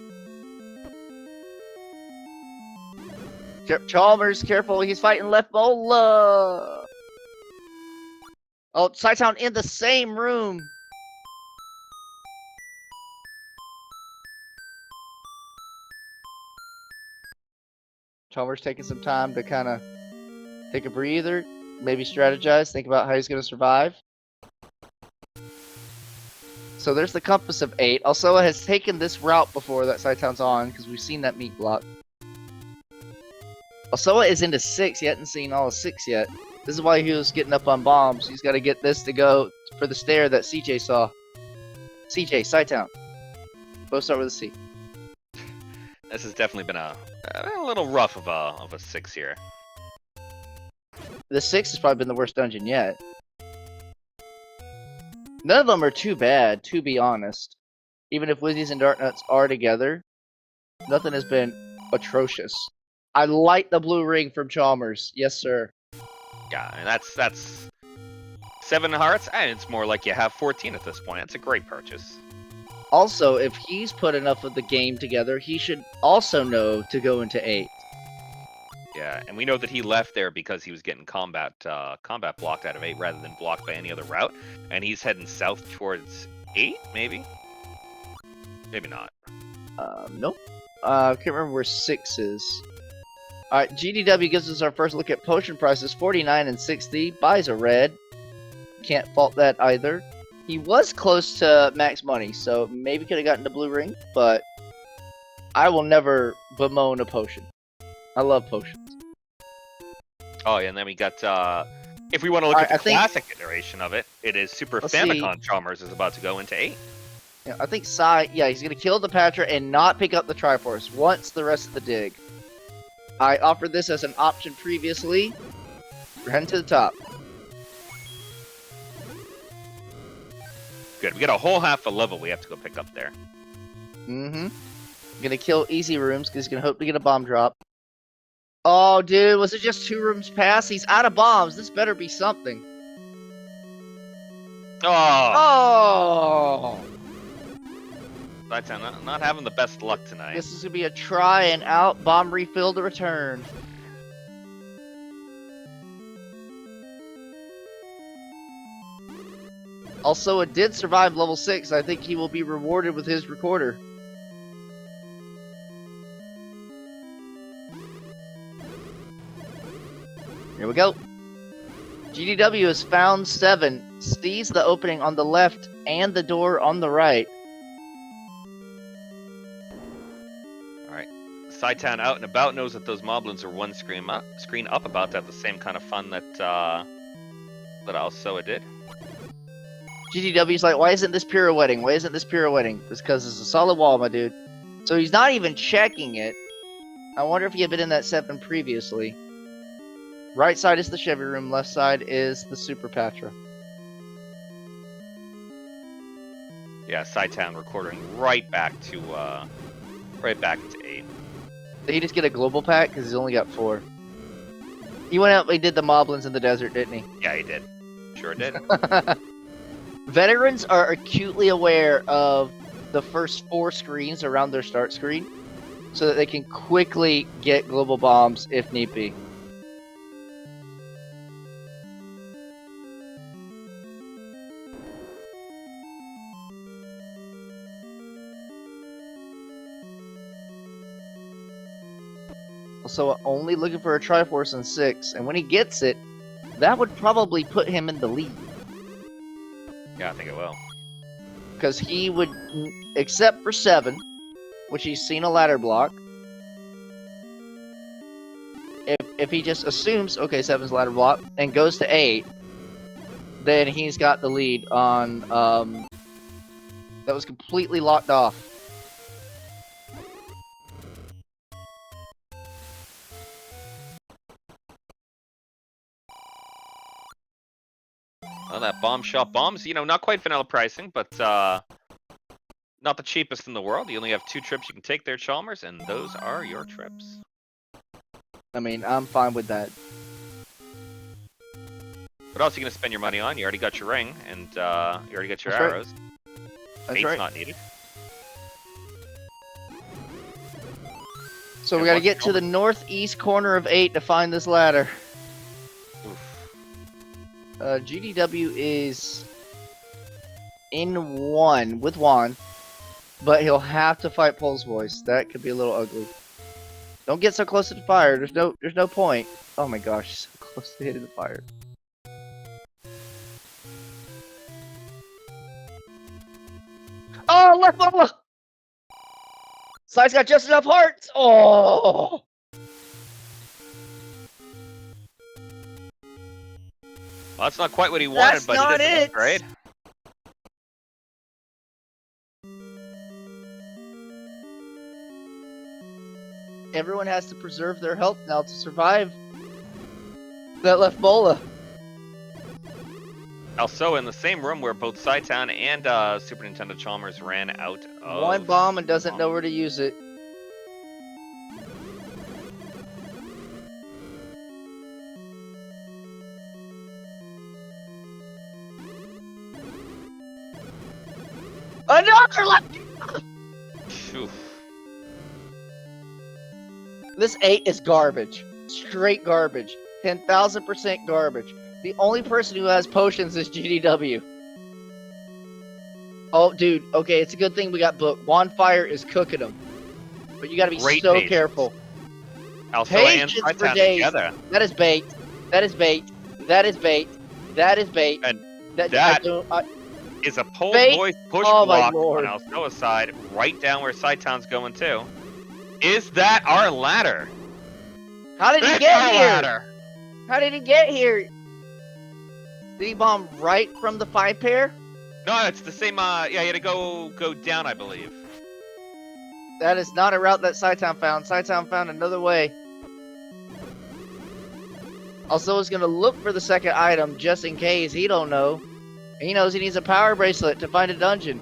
Chalmers, careful, he's fighting Left Mola. Oh, Sci-Town in the same room. Chalmers taking some time to kind of take a breather, maybe strategize, think about how he's going to survive. So there's the compass of 8. Also, it has taken this route before that Sci-Town's on, because we've seen that meat block. Osoa is into 6. He hadn't seen all of 6 yet. This is why he was getting up on bombs. He's got to get this to go for the stair that CJ saw. CJ, Sci-Town. Both start with a C. This has definitely been a little rough of a 6 here. The 6 has probably been the worst dungeon yet. None of them are too bad, to be honest. Even if Wizzies and Darknuts are together, nothing has been atrocious. I like the blue ring from Chalmers. Yes, sir. Yeah, and that's 7 hearts, and it's more like you have 14 at this point. That's a great purchase. Also, if he's put enough of the game together, he should also know to go into 8. Yeah, and we know that he left there because he was getting combat blocked out of 8 rather than blocked by any other route, and he's heading south towards 8, maybe? Maybe not. Nope. I can't remember where 6 is. Alright, GDW gives us our first look at potion prices, 49 and 60. Buys a red. Can't fault that either. He was close to max money, so maybe could have gotten the blue ring, but I will never bemoan a potion. I love potions. Oh, yeah, and then we got, if we want to look at the classic iteration of it, it is Super Famicom Chalmers is about to go into 8. Yeah, I think Sai, yeah, he's going to kill the Patra and not pick up the Triforce once the rest of the dig. I offered this as an option previously. We're heading to the top. Good, we got a whole half a level we have to go pick up there. Mm-hmm. Gonna kill easy rooms because he's gonna hope to get a bomb drop. Oh, dude, was it just 2 rooms past? He's out of bombs. This better be something. Oh! Not having the best luck tonight. This is gonna be a try and out bomb refill to return. Also, it did survive level 6. I think he will be rewarded with his recorder. Here we go. GDW has found 7, sees the opening on the left and the door on the right. Alright. Sci-Town out and about knows that those moblins are one screen up, about to have the same kind of fun that Alsoa did. GDW's like, why isn't this pirouetting? Why isn't this pirouetting? It's because it's a solid wall, my dude. So he's not even checking it. I wonder if he had been in that 7 previously. Right side is the Chevy room, left side is the Super Patra. Yeah, Sci-Town recording right back to 8. Did he just get a global pack? Because he's only got 4. He went out and did the moblins in the desert, didn't he? Yeah, he did. Sure did. Veterans are acutely aware of the first 4 screens around their start screen, so that they can quickly get global bombs if need be. So only looking for a Triforce in 6, and when he gets it, that would probably put him in the lead. Yeah, I think it will. Because he would, except for 7, which he's seen a ladder block. If he just assumes, okay, 7's ladder block, and goes to 8, then he's got the lead on, that was completely locked off. Well, that bomb shop bombs, not quite vanilla pricing, but not the cheapest in the world. You only have 2 trips you can take there, Chalmers, and those are your trips. I mean, I'm fine with that. What else are you going to spend your money on? You already got your ring, and you already got your That's right. arrows. That's 8's right. not needed. So we And gotta what's get to the northeast corner of 8 to find this ladder. Oof. GDW is in 1 with Juan, but he'll have to fight Pole's voice. That could be a little ugly. Don't get so close to the fire. There's no point. Oh my gosh, so close to hitting the fire. Oh, left bubble! Slide's got just enough hearts. Oh! Well, that's not quite what he wanted, That's but not it is it. right. Everyone has to preserve their health now to survive that left bola. Also, in the same room where both Sci-Town and Super Nintendo Chalmers ran out of 1 bomb and doesn't know where to use it. Another left! Oof. This 8 is garbage. Straight garbage. 10,000% garbage. The only person who has potions is GDW. Oh, dude. Okay, it's a good thing we got booked. Bonfire is cooking them. But you gotta be Great so patience. careful. Also, and Patience for Sci-Town days. together. That is bait. That is bait. That is bait. That is bait. And that that is a pole Fate? voice push Oh my block lord. on Alsoa's side, right down where Sci-Town's going too. Is that our ladder? How did he That's get our here? ladder. How did he get here? Did he bomb right from the 5 pair? No, it's the same. Yeah, you had to go down, I believe. That is not a route that Sci-Town found. Sci-Town found another way. Also, is gonna look for the second item just in case. He don't know. He knows he needs a power bracelet to find a dungeon.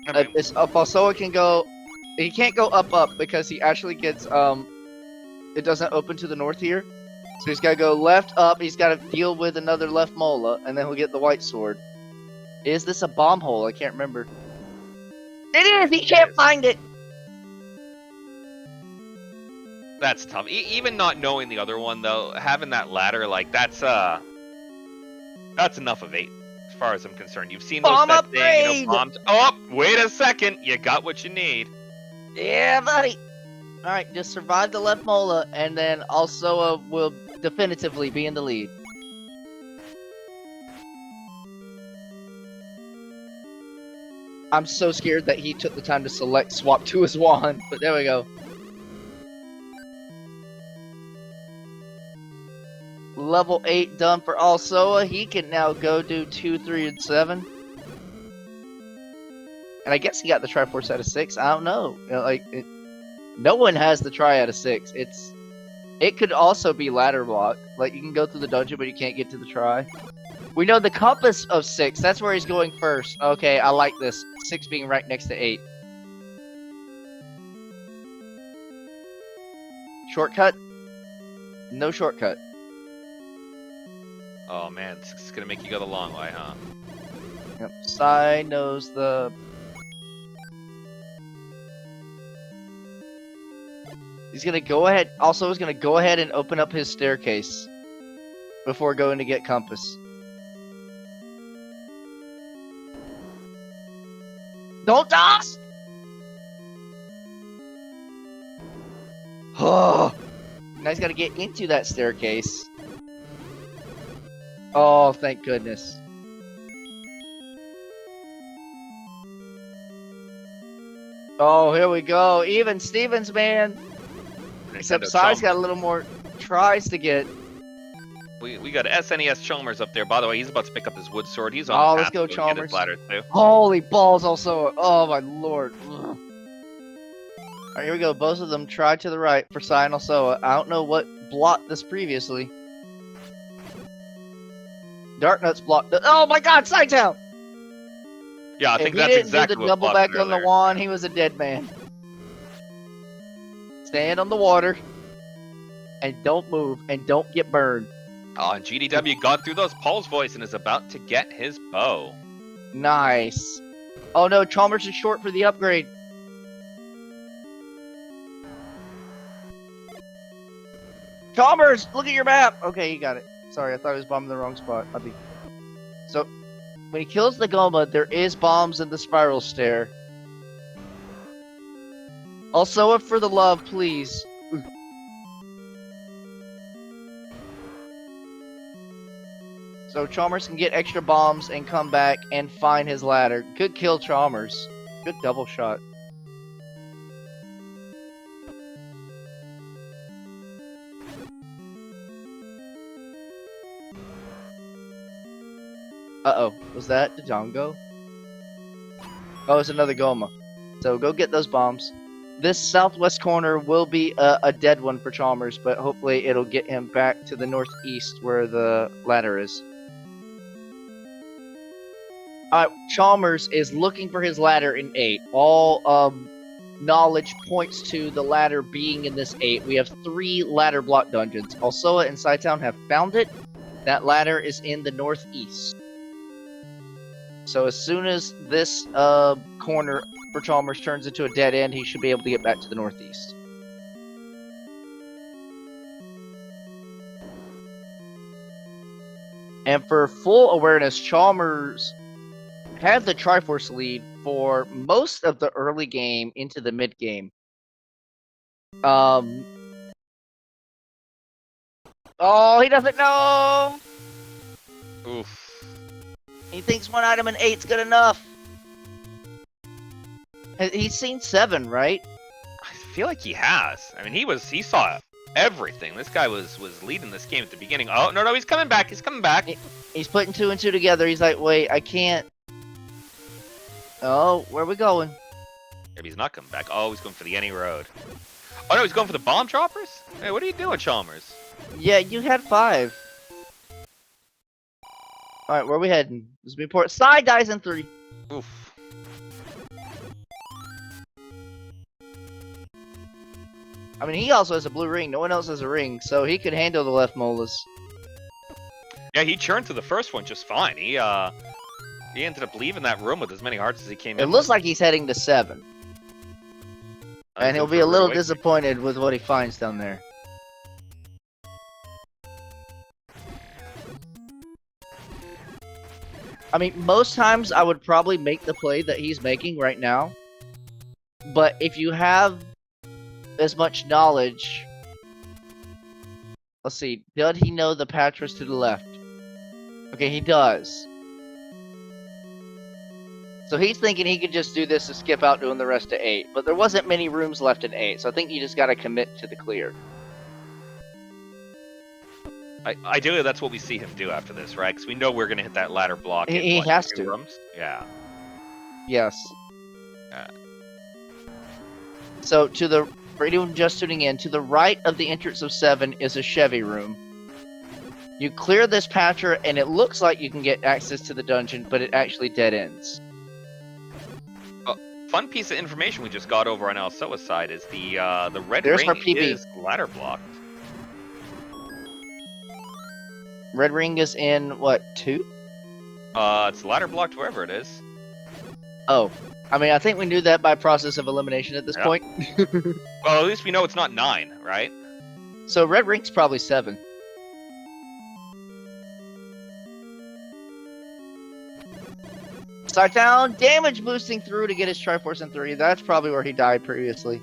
I mean, If Alsoa can go, he can't go up because he actually gets it doesn't open to the north here. So he's got to go left up. He's got to deal with another left mola, and then he'll get the white sword. Is this a bomb hole? I can't remember. It is. He can't find it. That's tough. Even not knowing the other one though, having that ladder, like that's enough of 8, as far as I'm concerned. You've seen those Bomb that thing, upgrade! bombs. Oh, wait a second, you got what you need. Yeah, buddy. All right, just survive the left mola, and then also will definitively be in the lead. I'm so scared that he took the time to select swap to his wand, but there we go. Level 8 done for Alsoa. He can now go do 2, 3, and 7. And I guess he got the Triforce out of 6. I don't know. You know, no one has the Tri out of 6. It could also be ladder block. Like, you can go through the dungeon, but you can't get to the Tri. We know the compass of 6. That's where he's going first. Okay, I like this. 6 being right next to 8. Shortcut? No shortcut. Oh man, it's gonna make you go the long way, huh? Yep. Sai knows the... He's gonna go ahead... Also, he's gonna go ahead and open up his staircase before going to get compass. Don't toss! Oh! Now he's gotta get into that staircase. Oh, thank goodness. Oh, here we go. Even Stevens, man. Except Sai's got a little more tries to get. We got SNES Chalmers up there. By the way, he's about to pick up his wood sword. He's on Oh, the let's path go, to get his Chalmers. ladder too. Holy balls, also. Oh, my lord. Ugh. Alright, here we go. Both of them try to the right for Sai and Alsoa. I don't know what blocked this previously. Darknuts blocked the... Oh my god, Sai-town! Yeah, I think if that's he didn't exactly do the what double blocked back it on the earlier. wand, he was a dead man. Stand on the water. And don't move. And don't get burned. Oh, and GDW got through those Paul's voice and is about to get his bow. Nice. Oh no, Chalmers is short for the upgrade. Chalmers, look at your map. Okay, he got it. Sorry, I thought he was bombing the wrong spot. So, when he kills the Goma, there is bombs in the spiral stair. Also, for the love, please. So Chalmers can get extra bombs and come back and find his ladder. Good kill, Chalmers. Good double shot. Uh-oh. Was that Dodongo? Oh, it's another Goma. So go get those bombs. This southwest corner will be a dead one for Chalmers, but hopefully it'll get him back to the northeast where the ladder is. Chalmers is looking for his ladder in 8. All knowledge points to the ladder being in this 8. We have 3 ladder block dungeons. Alsoa and Saitown have found it. That ladder is in the northeast. So as soon as this corner for Chalmers turns into a dead end, he should be able to get back to the northeast. And for full awareness, Chalmers had the Triforce lead for most of the early game into the mid game. Oh, he doesn't know! Oof. He thinks 1 item in 8's good enough. He's seen 7, right? I feel like he has. I mean, he saw everything. This guy was leading this game at the beginning. Oh, no, he's coming back. He's coming back. He's putting 2 and 2 together. He's like, wait, I can't. Oh, where are we going? Maybe he's not coming back. Oh, he's going for the any road. Oh, no, he's going for the bomb droppers? Hey, what are you doing, Chalmers? Yeah, you had 5. Alright, where are we heading? This will be important. Sai dies in 3. Oof. I mean, he also has a blue ring. No one else has a ring, so he could handle the left molas. Yeah, he churned to the first one just fine. He ended up leaving that room with as many hearts as he came in. It looks like he's heading to 7. And he'll be a little disappointed with what he finds down there. I mean, most times I would probably make the play that he's making right now. But if you have as much knowledge... Let's see, did he know the patch was to the left? Okay, he does. So he's thinking he could just do this and skip out doing the rest of 8. But there wasn't many rooms left in 8, so I think you just gotta commit to the clear. Ideally, that's what we see him do after this, right? Because we know we're going to hit that ladder block. He has to. Rooms. Yeah. Yes. So, for anyone just tuning in, to the right of the entrance of 7 is a Chevy room. You clear this patcher, and it looks like you can get access to the dungeon, but it actually dead ends. Fun piece of information we just got over on Elsoa's side is the red There's ring our PB. is ladder blocked. Red ring is in, what, 2? It's ladder blocked wherever it is. Oh. I mean, I think we knew that by process of elimination at this point. Well, at least we know it's not 9, right? So red ring's probably 7. Side down, damage boosting through to get his Triforce in 3. That's probably where he died previously.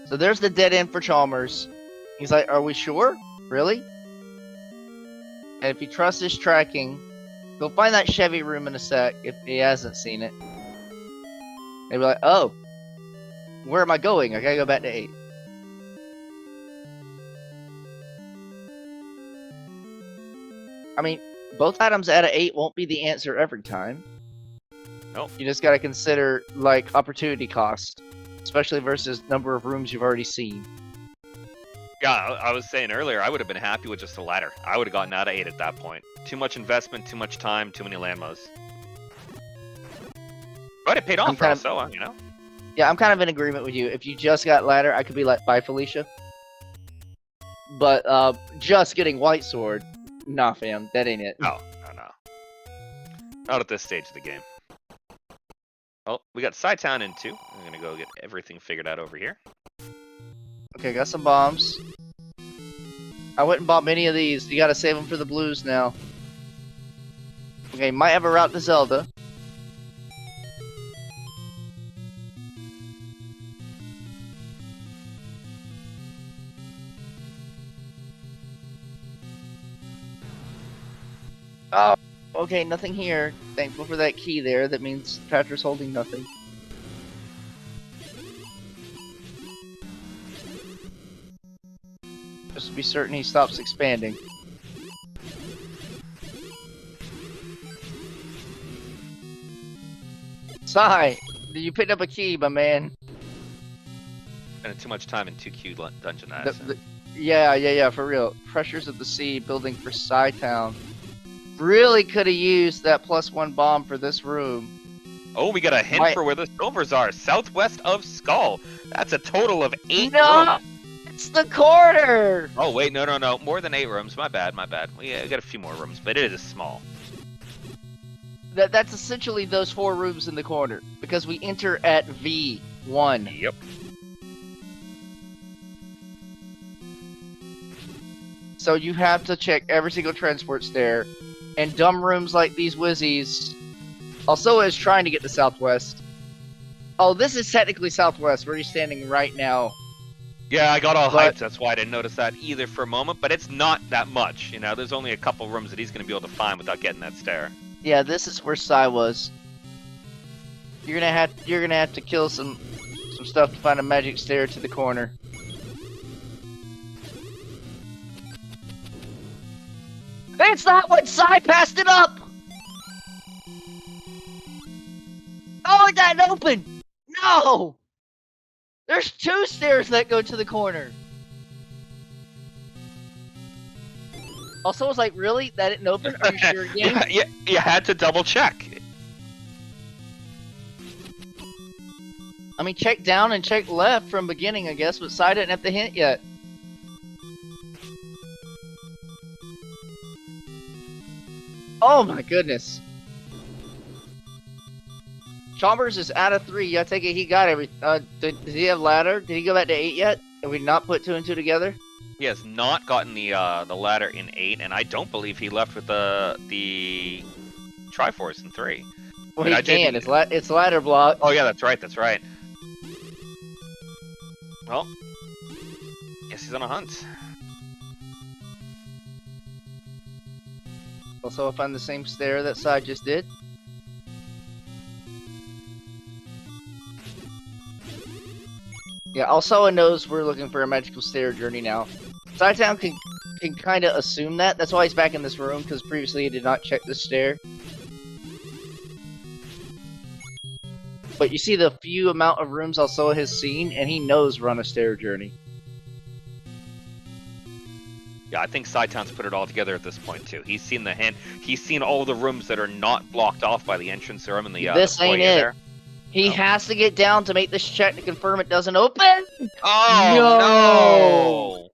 So there's the dead end for Chalmers. He's like, are we sure? Really? And if he trusts his tracking, he'll find that Chevy room in a sec if he hasn't seen it. They'll be like, oh, where am I going? I gotta go back to 8. I mean, both items out of 8 won't be the answer every time. Nope. You just gotta consider, like, opportunity cost. Especially versus number of rooms you've already seen. Yeah, I was saying earlier, I would have been happy with just a ladder. I would have gotten out of 8 at that point. Too much investment, too much time, too many landmos. But it paid off for Elsoa, you know? Yeah, I'm kind of in agreement with you. If you just got ladder, I could be like, bye, Felicia. But, just getting White Sword, nah, fam, that ain't it. No. Not at this stage of the game. Well, we got Side Town in 2. I'm gonna go get everything figured out over here. Okay, got some bombs. I wouldn't bomb any of these. You gotta save them for the blues now. Okay, might have a route to Zelda. Oh, okay, nothing here. Thankful for that key there. That means Patrick's holding nothing. Just to be certain he stops expanding. Sai, you picked up a key, my man. Spending too much time in 2Q dungeon. Yeah, for real. Pressures of the sea building for Sai Town. Really could have used that +1 bomb for this room. Oh, we got a hint for where the silvers are. Southwest of Skull. That's a total of 8 No! rooms. It's the corner! Oh, wait, no. More than 8 rooms. My bad. We got a few more rooms, but it is small. That's essentially those 4 rooms in the corner. Because we enter at V1. Yep. So you have to check every single transport stair. And dumb rooms like these Wizzies. Also is trying to get to Southwest. Oh, this is technically Southwest, where he's standing right now. Yeah, I got all hyped, that's why I didn't notice that either for a moment, but it's not that much, you know, there's only a couple rooms that he's going to be able to find without getting that stair. Yeah, this is where Sai was. You're gonna have to kill some stuff to find a magic stair to the corner. It's not when Sai passed it up! Oh, it didn't open! No! There's 2 stairs that go to the corner. Also, I was like, really? That didn't open? Are you sure again? Yeah, you had to double check. I mean, check down and check left from beginning, I guess, but Sai didn't have the hint yet. Oh my goodness. Chalmers is out of 3. I take it he got every. Does he have ladder? Did he go back to 8 yet? Have we not put 2 and 2 together? He has not gotten the ladder in 8, and I don't believe he left with the Triforce in 3. Well, he can. It's ladder block. Oh yeah, that's right. That's right. Well, guess he's on a hunt. Also, I find the same stair that Sai just did. Yeah, also it knows we're looking for a magical stair journey now. Sci-Town can kind of assume that. That's why he's back in this room, because previously he did not check the stair. But you see the few amount of rooms Alsoa has seen, and he knows we're on a stair journey. Yeah, I think Sci-Town's put it all together at this point too. He's seen the hint. He's seen all the rooms that are not blocked off by the entrance room and the this the ain't it. there. He has to get down to make this check to confirm it doesn't open. Oh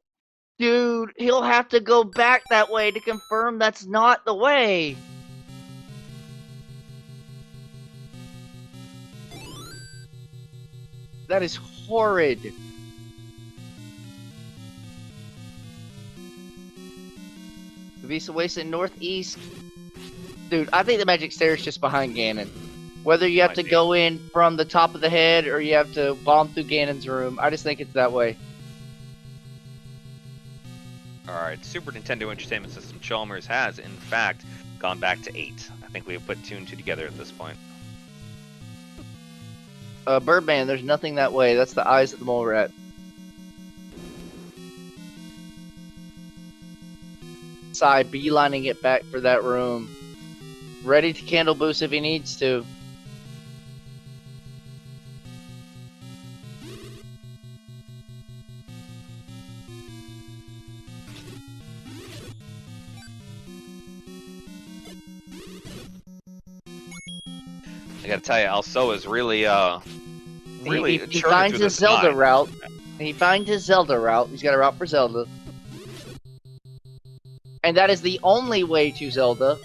no! Dude, he'll have to go back that way to confirm that's not the way. That is horrid. Visa Wasteland Northeast. Dude, I think the magic stair is just behind Ganon. Whether you have to go in from the top of the head or you have to bomb through Ganon's room, I just think it's that way. Alright, Super Nintendo Entertainment System Chalmers has, in fact, gone back to 8. I think we have put 2 and 2 together at this point. Birdman, there's nothing that way. That's the eyes of the mole rat. Sai beelining it back for that room. Ready to candle boost if he needs to. I gotta tell you, Alsoa is really, he finds his Zelda route. He finds his Zelda route. He's got a route for Zelda. And that is the only way to Zelda.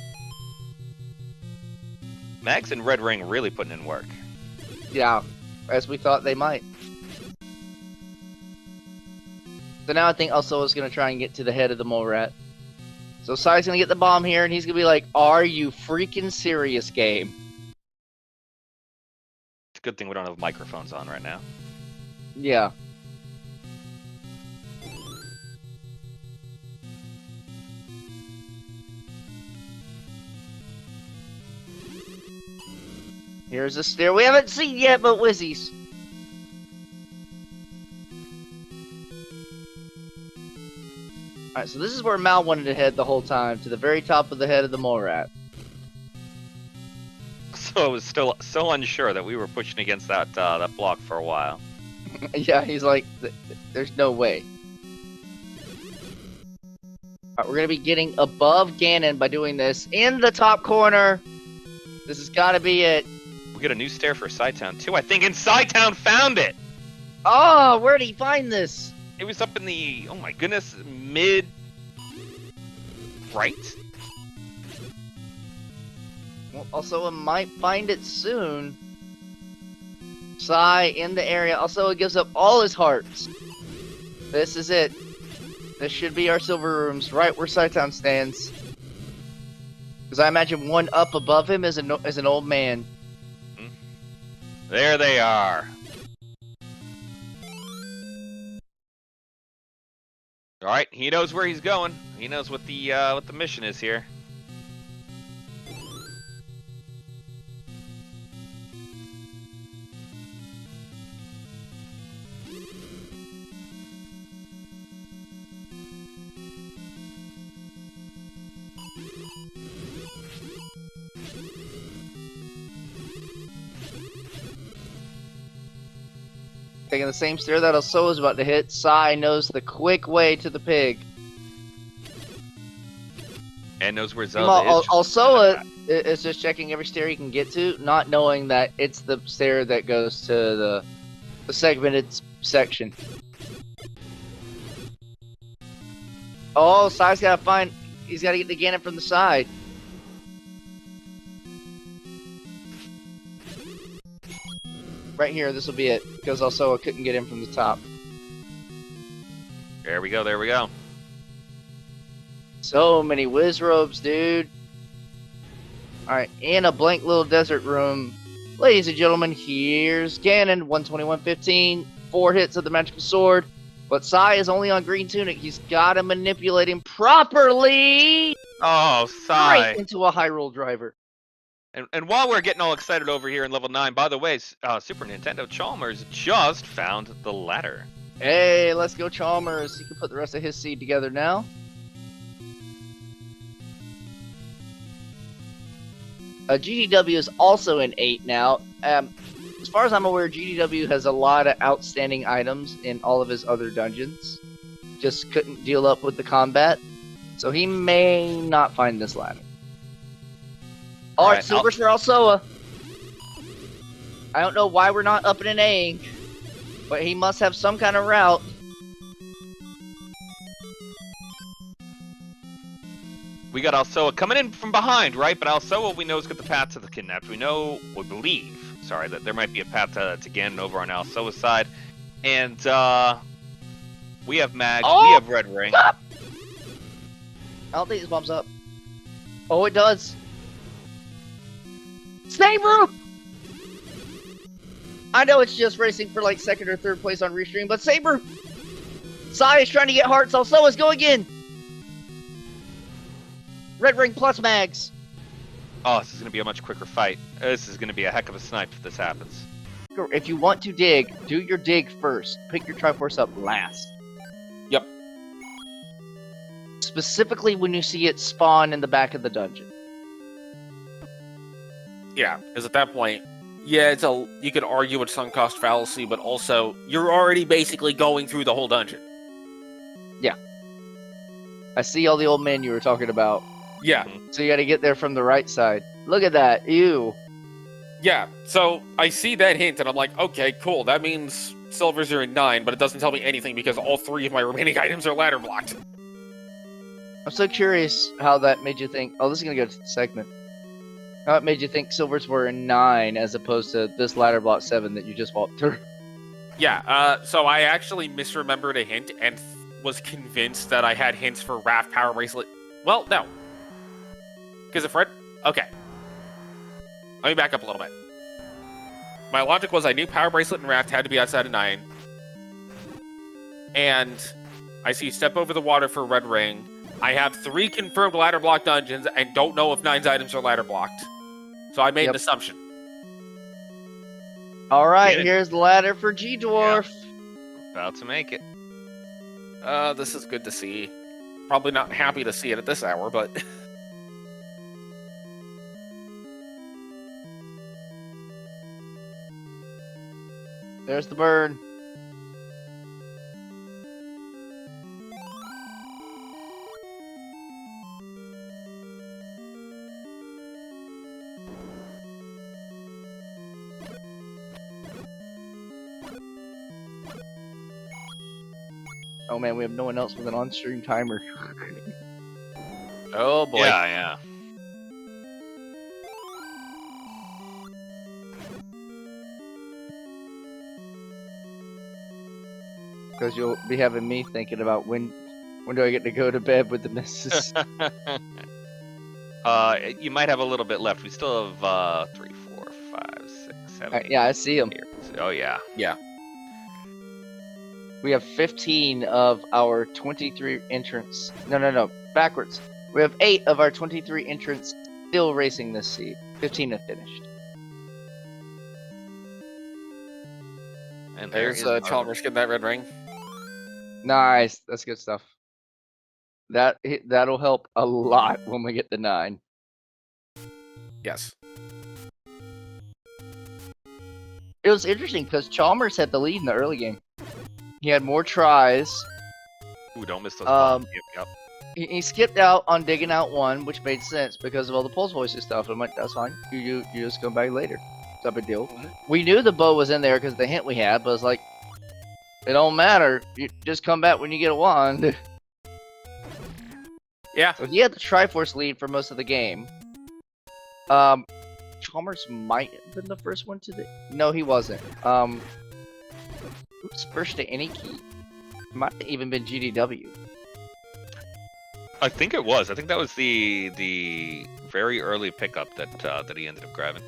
Mags and Red Ring really putting in work. Yeah, as we thought they might. So now I think Alsoa is going to try and get to the head of the mole rat. So Sai's going to get the bomb here, and he's going to be like, "Are you freaking serious, game?" It's a good thing we don't have microphones on right now. Yeah. Here's a stair we haven't seen yet, but whizzies. Alright, so this is where Mal wanted to head the whole time, to the very top of the head of the mole rat. So I was still so unsure that we were pushing against that that block for a while. Yeah, he's like, there's no way. Alright, we're gonna be getting above Ganon by doing this in the top corner. This has gotta be it. We get a new stair for Sci-Town too, I think, and Sci-Town found it! Oh, where did he find this? It was up in the, oh my goodness, mid... right? Well, also, it might find it soon. Sai in the area. Also, it gives up all his hearts. This is it. This should be our silver rooms, right where Sci-Town stands. Because I imagine one up above him is an old man. There they are. All right, he knows where he's going. He knows what the mission is here. Taking the same stair that Alsoa is about to hit, Sai knows the quick way to the pig. And knows where Zelda is. Alsoa is just checking every stair he can get to, not knowing that it's the stair that goes to the segmented section. Oh, Sai's gotta find... He's gotta get the Ganon from the side. right here. This will be it because also I couldn't get in from the top. There we go. There we go. So many whiz robes, dude. All right, in a blank little desert room, ladies and gentlemen. Here's Ganon, 121-15, 4 hits of the magical sword. But Sai is only on green tunic. He's got to manipulate him properly. Oh, Sai. Right into a Hyrule driver. And while we're getting all excited over here in level 9, by the way, Super Nintendo Chalmers just found the ladder. Hey, let's go Chalmers. He can put the rest of his seed together now. GDW is also in 8 now. As far as I'm aware, GDW has a lot of outstanding items in all of his other dungeons. Just couldn't deal up with the combat. So he may not find this ladder. Alright, Silvers for Alsoa. I don't know why we're not up and A-ing, but he must have some kind of route. We got Alsoa coming in from behind, right? But Alsoa, we know, has got the path to the kidnapped. We believe, that there might be a path to Ganon over on Alsoa's side. And, we have Mag, we have Red Ring. Stop! I don't think this bombs up. Oh, it does. Saber! I know it's just racing for like 2nd or 3rd place on Restream, but Saber! Sai is trying to get hearts, Alsoa's go again! Red Ring plus Mags. Oh, this is going to be a much quicker fight. This is going to be a heck of a snipe if this happens. If you want to dig, do your dig first. Pick your Triforce up last. Yep. Specifically when you see it spawn in the back of the dungeon. Yeah, because at that point, yeah, you could argue it's sunk cost fallacy, but also you're already basically going through the whole dungeon. Yeah. I see all the old men you were talking about. Yeah. So you gotta get there from the right side. Look at that. Ew. Yeah, so I see that hint and I'm like, okay, cool. That means silvers are in 9, but it doesn't tell me anything because all 3 of my remaining items are ladder blocked. I'm so curious how that made you think. Oh, this is gonna go to the segment. How it made you think silvers were in 9 as opposed to this ladder block 7 that you just walked through. Yeah, so I actually misremembered a hint and was convinced that I had hints for Raft Power Bracelet. Well, no. Because if Red... Okay. Let me back up a little bit. My logic was I knew Power Bracelet and Raft had to be outside of 9. And I see Step Over the Water for Red Ring. I have 3 confirmed ladder block dungeons and don't know if 9's items are ladder blocked. So I made an assumption. Alright, here's the ladder for G-Dwarf. Yep. About to make it. This is good to see. Probably not happy to see it at this hour, but... There's the bird. Oh man, we have no one else with an on-stream timer. Oh boy. Yeah. Because you'll be having me thinking about when do I get to go to bed with the missus. You might have a little bit left. We still have 3, 4, 5, 6, 7. Yeah, I see them. Oh yeah. Yeah. We have 15 of our 23 entrants. No, backwards. We have 8 of our 23 entrants still racing this seed. 15 have finished. And There's Chalmers getting that red ring. Nice, that's good stuff. That'll help a lot when we get to 9. Yes. It was interesting because Chalmers had the lead in the early game. He had more tries. Ooh, don't miss those bombs. Yep. He skipped out on digging out 1, which made sense because of all the pulse voices stuff. I'm like, that's fine. You just come back later. It's not a big deal. We knew the bow was in there because of the hint we had, but it's like, it don't matter. You just come back when you get a wand. Yeah. So he had the Triforce lead for most of the game. Chalmers might have been the first one to the. No, he wasn't. Who's first to any key? Might have even been GDW. I think it was. I think that was the very early pickup that that he ended up grabbing.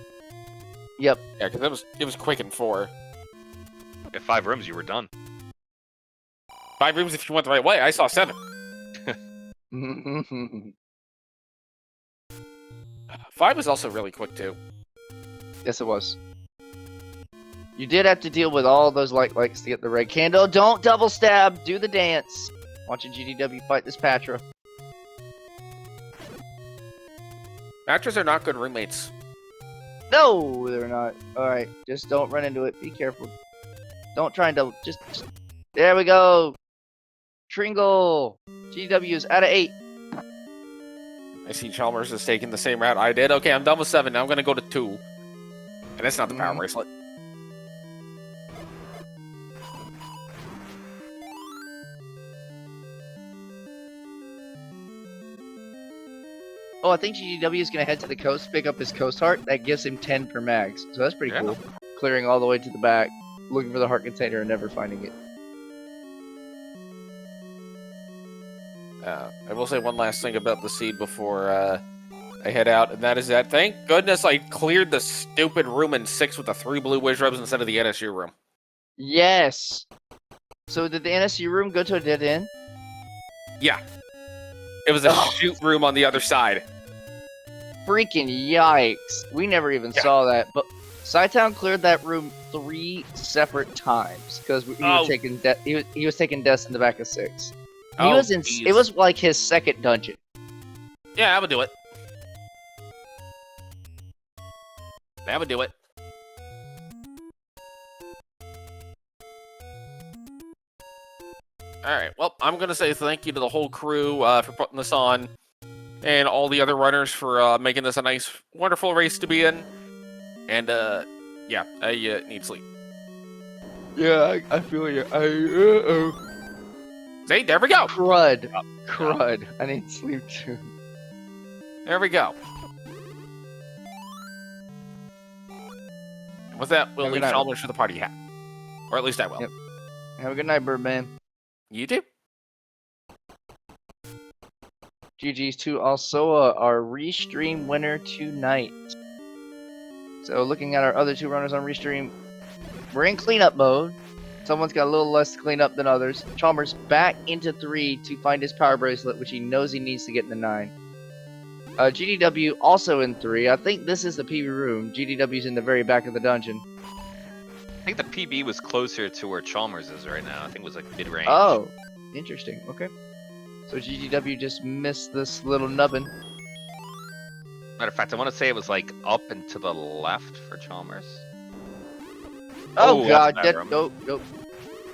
Yep. Yeah, because it was quick in 4. At 5 rooms, you were done. 5 rooms if you went the right way. I saw 7. 5 was also really quick too. Yes, it was. You did have to deal with all those likes to get the red candle. Don't double stab. Do the dance. Watching GDW fight this Patra. Matras are not good roommates. No, they're not. All right, just don't run into it. Be careful. Don't try and double. Just there we go. Tringle. GDW is out of 8. I see Chalmers is taking the same route I did. Okay, I'm done with 7. Now I'm going to go to 2. And that's not the power bracelet. Oh, I think GDW is going to head to the coast, pick up his coast heart. That gives him 10 per mags. So that's pretty cool. Clearing all the way to the back, looking for the heart container and never finding it. I will say one last thing about the seed before I head out, and that is that thank goodness I cleared the stupid room in 6 with the 3 blue wish rubs instead of the NSU room. Yes. So did the NSU room go to a dead end? Yeah. It was a shoot room on the other side. Freaking yikes. We never even saw that. But Sci-Town cleared that room 3 separate times because he was taking he was taking deaths in the back of 6. He was in. Geez. It was like his second dungeon. Yeah, I would do it. I would do it. Alright, well, I'm going to say thank you to the whole crew for putting this on, and all the other runners for making this a nice, wonderful race to be in. And, yeah, I need sleep. Yeah, I feel you. See, there we go! Crud. Crud. I need sleep too. There we go. With that, we'll leave Chalmers for the party hat. Or at least I will. Yep. Have a good night, Birdman. You too. GG's to also our restream winner tonight. So looking at our other 2 runners on restream, we're in cleanup mode. Someone's got a little less to clean up than others. Chalmers back into 3 to find his power bracelet, which he knows he needs to get in the 9. GDW also in 3. I think this is the PB room. GDW's in the very back of the dungeon. I think the PB was closer to where Chalmers is right now. I think it was like mid-range. Oh, interesting. Okay. So GDW just missed this little nubbin. Matter of fact, I want to say it was like up and to the left for Chalmers. Oh god, that's that nope.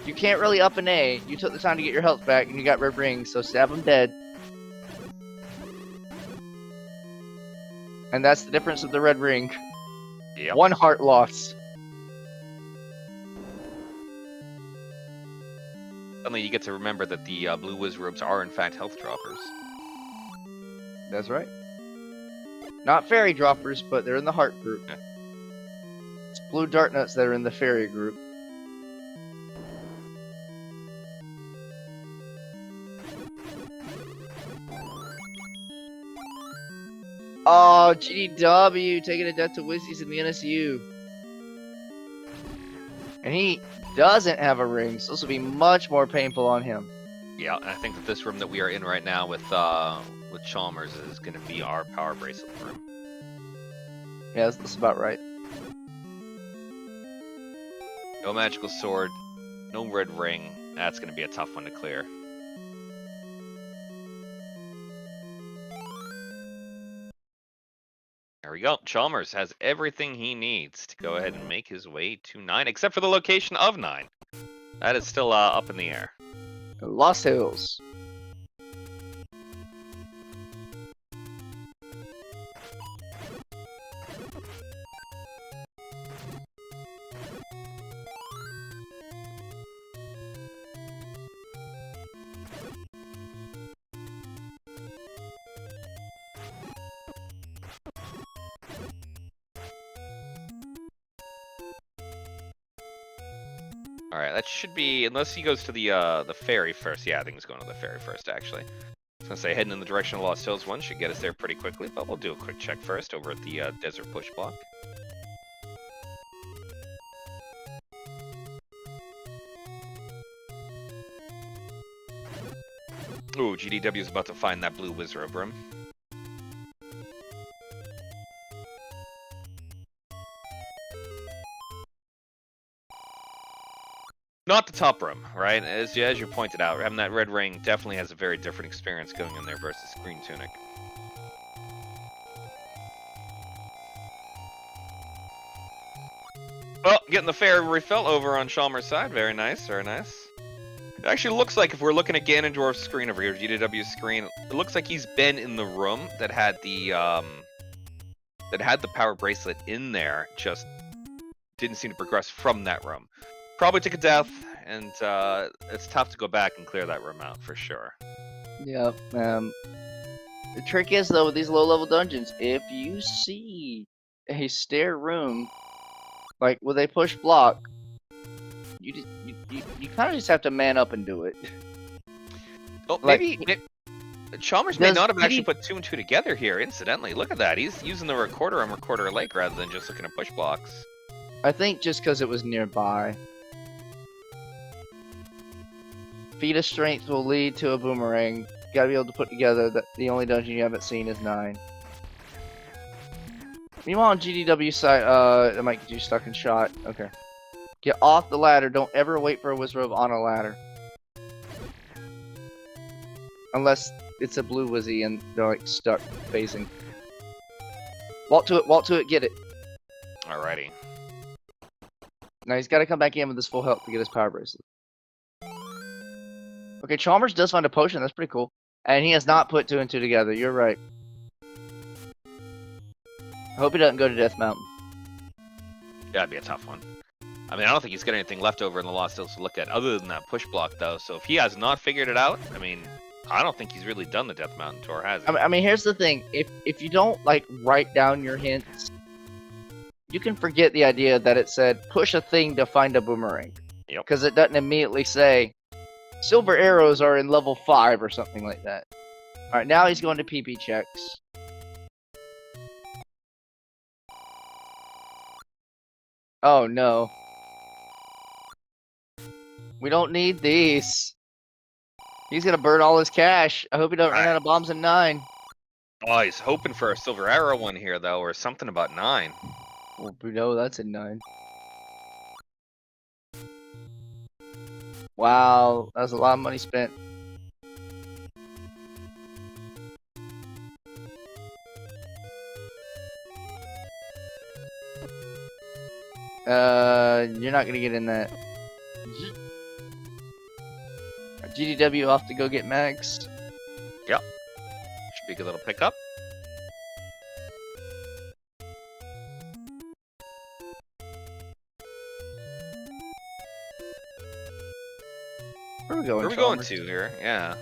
You can't really up an A. You took the time to get your health back and you got red rings, so stab him dead. And that's the difference of the red ring. Yep. 1 heart lost. Suddenly you get to remember that the blue whiz robes are in fact health droppers. That's right. Not fairy droppers, but they're in the heart group. Yeah. It's blue dart nuts that are in the fairy group. Oh, GDW taking a death to Wizzies in the NSU. And he doesn't have a ring, so this will be much more painful on him. Yeah, I think that this room that we are in right now with Chalmers is going to be our power bracelet room. Yeah, that's about right. No magical sword, no red ring. That's going to be a tough one to clear. There we go. Chalmers has everything he needs to go ahead and make his way to 9, except for the location of 9. That is still up in the air. Lost Hills. All right, that should be, unless he goes to the ferry first. Yeah, I think he's going to the ferry first, actually. I was gonna say heading in the direction of Lost Hills 1 should get us there pretty quickly, but we'll do a quick check first over at the desert push block. Ooh, GDW is about to find that blue Wizard Room. Not the top room, right? As you pointed out, having that red ring definitely has a very different experience going in there versus green tunic. Well, getting the fair refill over on Chalmers' side. Very nice, very nice. It actually looks like, if we're looking at Ganondorf's screen over here, GDW's screen, it looks like he's been in the room that had the power bracelet in there, just didn't seem to progress from that room. Probably took a death, and it's tough to go back and clear that room out for sure. Yep. The trick is, though, with these low-level dungeons, if you see a stair room, like where they push block, you kind of just have to man up and do it. Well, Like, maybe Chalmers may not have actually put 2 and 2 together here. Incidentally, look at that. He's using the recorder on Recorder Lake rather than just looking at push blocks. I think just because it was nearby. Feat of Strength will lead to a boomerang. You gotta be able to put together that the only dungeon you haven't seen is 9. Meanwhile, on GDW side, it might get you stuck in shot. Okay. Get off the ladder. Don't ever wait for a Wizrobe on a ladder. Unless it's a blue Wizzy and they're like stuck facing. Walk to it, get it. Alrighty. Now he's gotta come back in with his full health to get his power bracelet. Okay, Chalmers does find a potion, that's pretty cool. And he has not put 2 and 2 together, you're right. I hope he doesn't go to Death Mountain. That'd be a tough one. I mean, I don't think he's got anything left over in the Lost Hills to look at other than that push block, though. So if he has not figured it out, I mean, I don't think he's really done the Death Mountain tour, has he? I mean, here's the thing. If you don't, like, write down your hints, you can forget the idea that it said, push a thing to find a boomerang. Yep. Because it doesn't immediately say, silver arrows are in level 5 or something like that. Alright, now he's going to PP checks. Oh no. We don't need these. He's gonna burn all his cash. I hope he don't run out of bombs in 9. Oh, he's hoping for a silver arrow one here, though, or something about 9. Well, we know that's in 9. Wow, that was a lot of money spent. You're not gonna get in that. GDW off to go get Max. Yep. Should be a good little pickup. Where are we going? Where are we going to here? Yeah.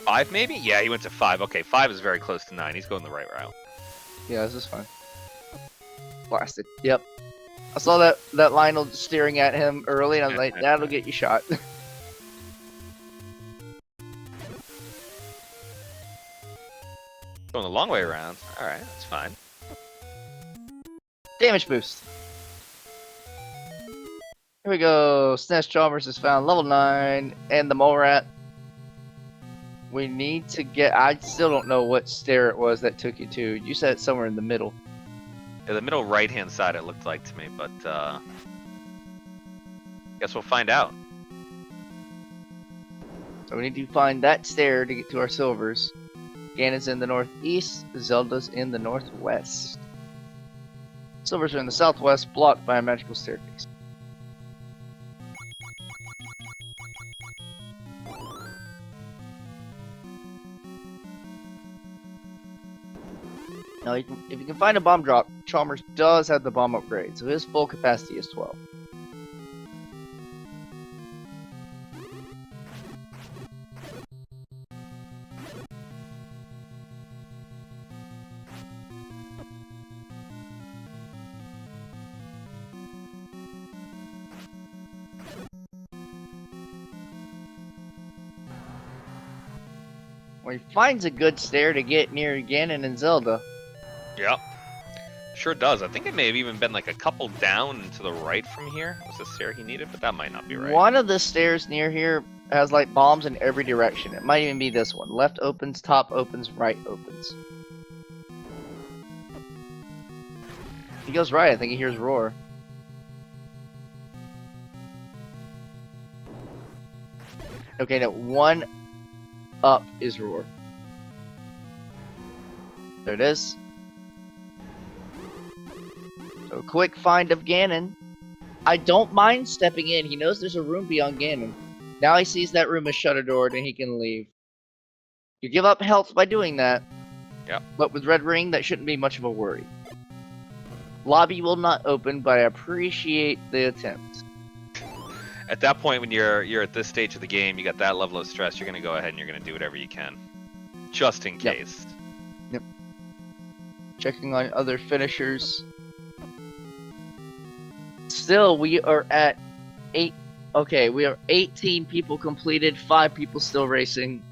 5 maybe? Yeah, he went to 5. Okay, 5 is very close to 9. He's going the right route. Yeah, this is fine. Blasted. Yep. I saw that Lionel staring at him early, and I was like, that'll get you shot. Going the long way around. Alright, that's fine. Damage boost. Here we go. SNES Chalmers is found. Level 9. And the Mole Rat. We need to get... I still don't know what stair it was that took you to. You said it's somewhere in the middle. Yeah, the middle right-hand side it looked like to me, but guess we'll find out. So we need to find that stair to get to our silvers. Ganon's in the northeast, Zelda's in the northwest. Silvers are in the southwest, blocked by a magical staircase. Now, if you can find a bomb drop, Chalmers does have the bomb upgrade, so his full capacity is 12. Well, he finds a good stair to get near Ganon and Zelda. Yep. Sure does. I think it may have even been like a couple down and to the right from here. Was the stair he needed, but that might not be right. One of the stairs near here has like bombs in every direction. It might even be this one. Left opens, top opens, right opens. He goes right. I think he hears roar. Okay, now one up is roar. There it is. So quick find of Ganon. I don't mind stepping in. He knows there's a room beyond Ganon. Now he sees that room is shutter doored and he can leave. You give up health by doing that. Yep. But with Red Ring, that shouldn't be much of a worry. Lobby will not open, but I appreciate the attempt. At that point, when you're at this stage of the game, you got that level of stress, you're going to go ahead and you're going to do whatever you can. Just in case. Yep. Checking on other finishers. Still, we are at 8. Okay, we are 18 people completed, 5 people still racing.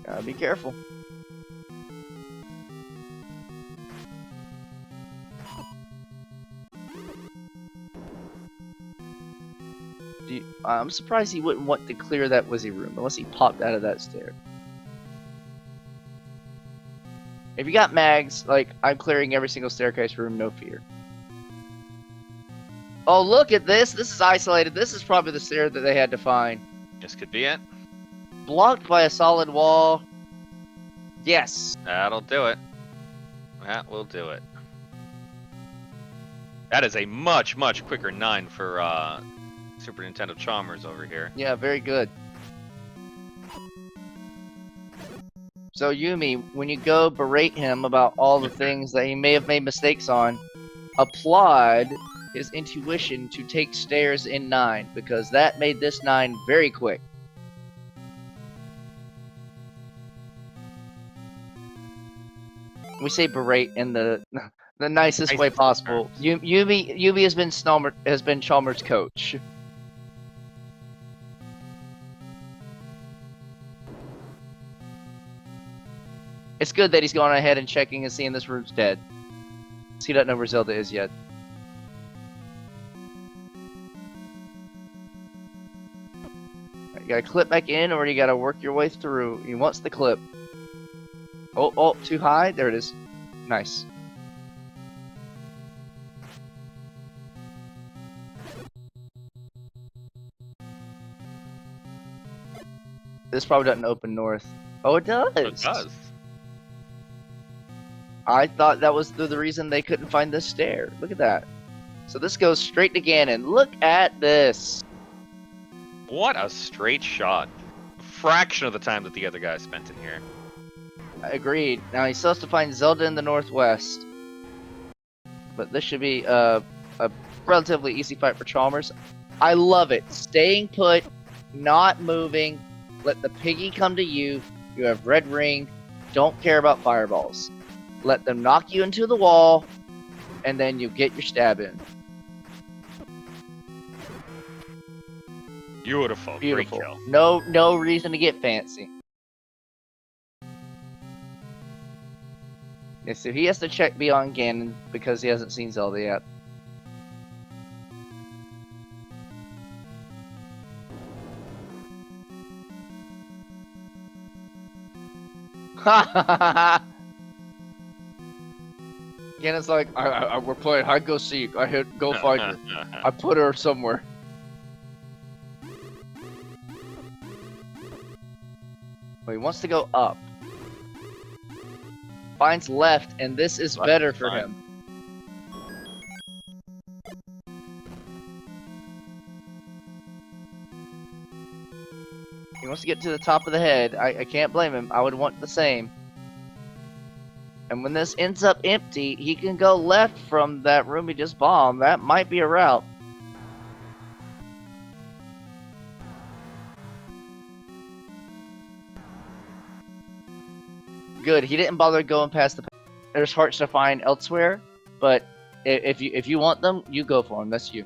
Gotta be careful. I'm surprised he wouldn't want to clear that Wizzy room unless he popped out of that stair. If you got mags, like, I'm clearing every single staircase room, no fear. Oh, look at this! This is isolated. This is probably the stair that they had to find. This could be it. Blocked by a solid wall. Yes. That'll do it. That will do it. That is a much, much quicker 9 for Super Nintendo Chalmers over here. Yeah, very good. So Yumi, when you go berate him about all the things that he may have made mistakes on, applaud his intuition to take stairs in 9, because that made this 9 very quick. We say berate in the nicest way possible. Yumi has been Chalmers' coach. It's good that he's gone ahead and checking and seeing this room's dead. So he doesn't know where Zelda is yet. You gotta clip back in, or you gotta work your way through. He wants the clip. Oh, too high? There it is. Nice. This probably doesn't open north. Oh, it does! It does. I thought that was the reason they couldn't find this stair. Look at that. So this goes straight to Ganon. Look at this! What a straight shot. A fraction of the time that the other guy spent in here. Agreed. Now he still has to find Zelda in the northwest. But this should be a relatively easy fight for Chalmers. I love it. Staying put, not moving. Let the piggy come to you. You have Red Ring. Don't care about fireballs. Let them knock you into the wall, and then you get your stab in. Beautiful. Beautiful. Great kill. No reason to get fancy. Yeah, so he has to check beyond Ganon because he hasn't seen Zelda yet. Ganon's like, we're playing hide go seek. I hit go find her. I put her somewhere. Well, he wants to go up. Finds left, and this is Left better is for fine. him. He wants to get to the top of the head. I can't blame him. I would want the same. And when this ends up empty, he can go left from that room he just bombed. That might be a route. Good. He didn't bother going past the... there's hearts to find elsewhere, but if you want them, you go for them. That's you.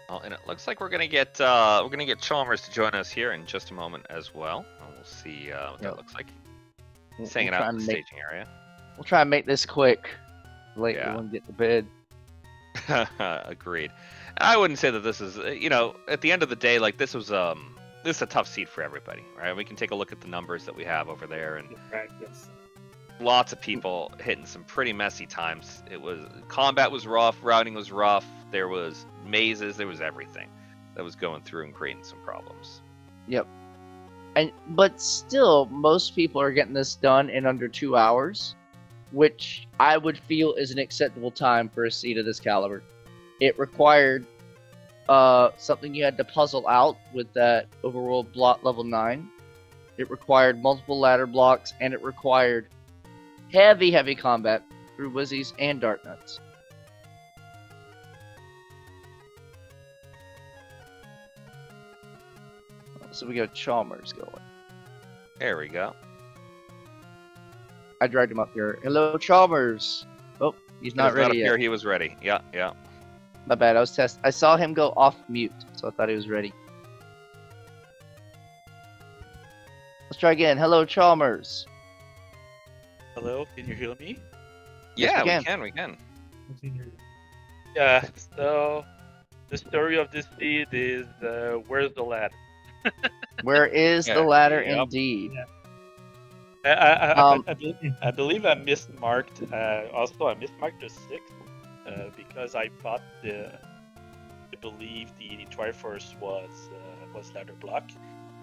Well, and it looks like we're gonna get Chalmers to join us here in just a moment as well. And we'll see what that looks like. He's hanging out in the staging area. We'll try and make this quick. Late Yeah. one get to bed. Agreed. And I wouldn't say that this is, at the end of the day, like this is a tough seed for everybody, right? We can take a look at the numbers that we have over there, and lots of people hitting some pretty messy times. Combat was rough, routing was rough. There was mazes, there was everything that was going through and creating some problems. Yep. But still, most people are getting this done in under 2 hours, which I would feel is an acceptable time for a seed of this caliber. It required something you had to puzzle out with that overworld block level 9. It required multiple ladder blocks, and it required heavy combat through Wizzies and Darknuts. So we got Chalmers going. There we go. I dragged him up here. Hello, Chalmers. Oh, he's not ready yet. Here, he was ready. Yeah. My bad. I saw him go off mute, so I thought he was ready. Let's try again. Hello, Chalmers. Hello, can you hear me? Yeah, Yes, we can. Yeah, so the story of this seed is where's the ladder? Where is the ladder indeed? Yeah. I believe I mismarked. Also, I mismarked the 6th because I thought I believe the Triforce was ladder block,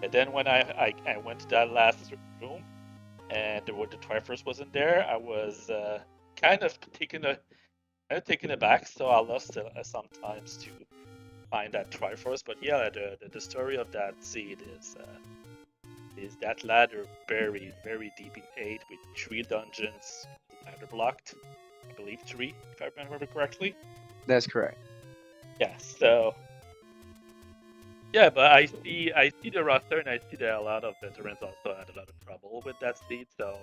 and then when I went to that last room and the Triforce wasn't there, I was kind of taken aback. So I lost some times to find that Triforce. But yeah, the story of that seed is that ladder buried very deep in 8 with 3 dungeons, ladder blocked. I believe 3, if I remember correctly. That's correct. Yeah, so yeah, but I see the roster, and I see that a lot of veterans also had a lot of trouble with that seed. So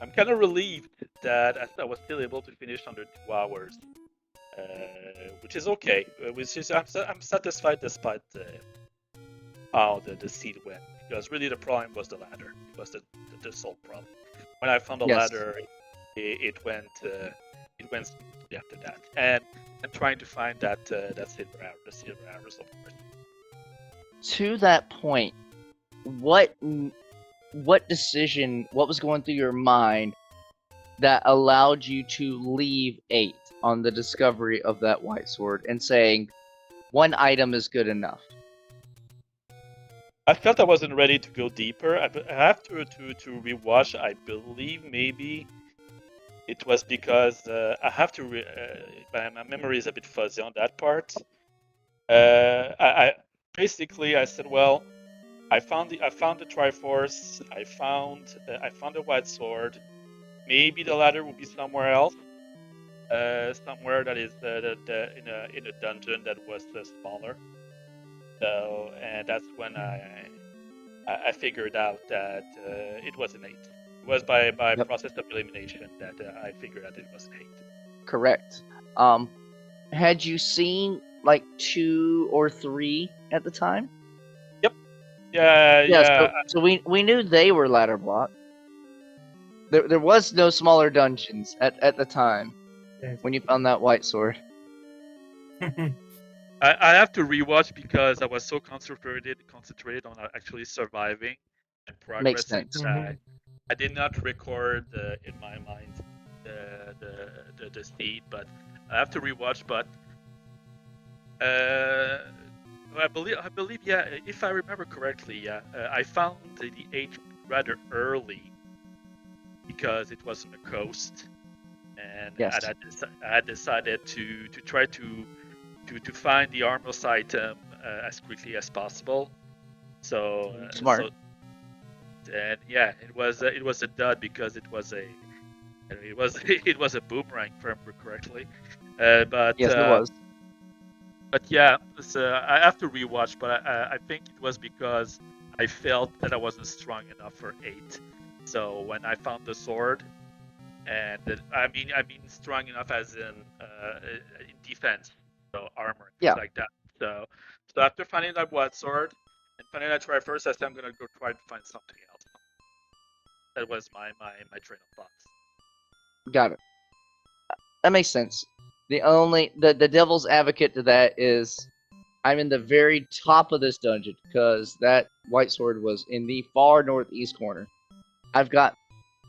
I'm kind of relieved that I was still able to finish under 2 hours, which is okay. I'm satisfied despite how the seed went, because really the problem was the ladder. It was the sole problem. When I found the ladder, it went smoothly after that, and trying to find that silver arrows, of course. To that point, what decision, what was going through your mind that allowed you to leave 8 on the discovery of that white sword and saying one item is good enough? I felt I wasn't ready to go deeper. I have to rewatch. I believe maybe it was because I have to. My memory is a bit fuzzy on that part. I basically I said, well, I found the Triforce. I found the white sword. Maybe the ladder will be somewhere else. Somewhere that is in a dungeon that was smaller. So, and that's when I figured out that it was an 8. It was by process of elimination that I figured out it was an 8. Correct. Had you seen like 2 or 3 at the time? Yep. Yeah. So we knew they were ladder block. There was no smaller dungeons at the time when you found that white sword. I have to rewatch because I was so concentrated on actually surviving and progressing. Makes sense. I did not record in my mind the speed, but I have to rewatch. But I believe, yeah, if I remember correctly, yeah, I found the 8 rather early because it was on the coast, and I had decided to try to find the armor's item as quickly as possible. So smart. And yeah, it was a dud because it was a boomerang, if I remember correctly. But yes, it was. But yeah, I have to rewatch. But I think it was because I felt that I wasn't strong enough for 8. So when I found the sword, and I mean strong enough as in defense, so armor and things Yeah. like that. So after finding that what sword and finding that Triforce, I said I'm gonna go try to find something else. That was my train of thoughts. Got it. That makes sense. The devil's advocate to that is I'm in the very top of this dungeon because that white sword was in the far northeast corner. I've got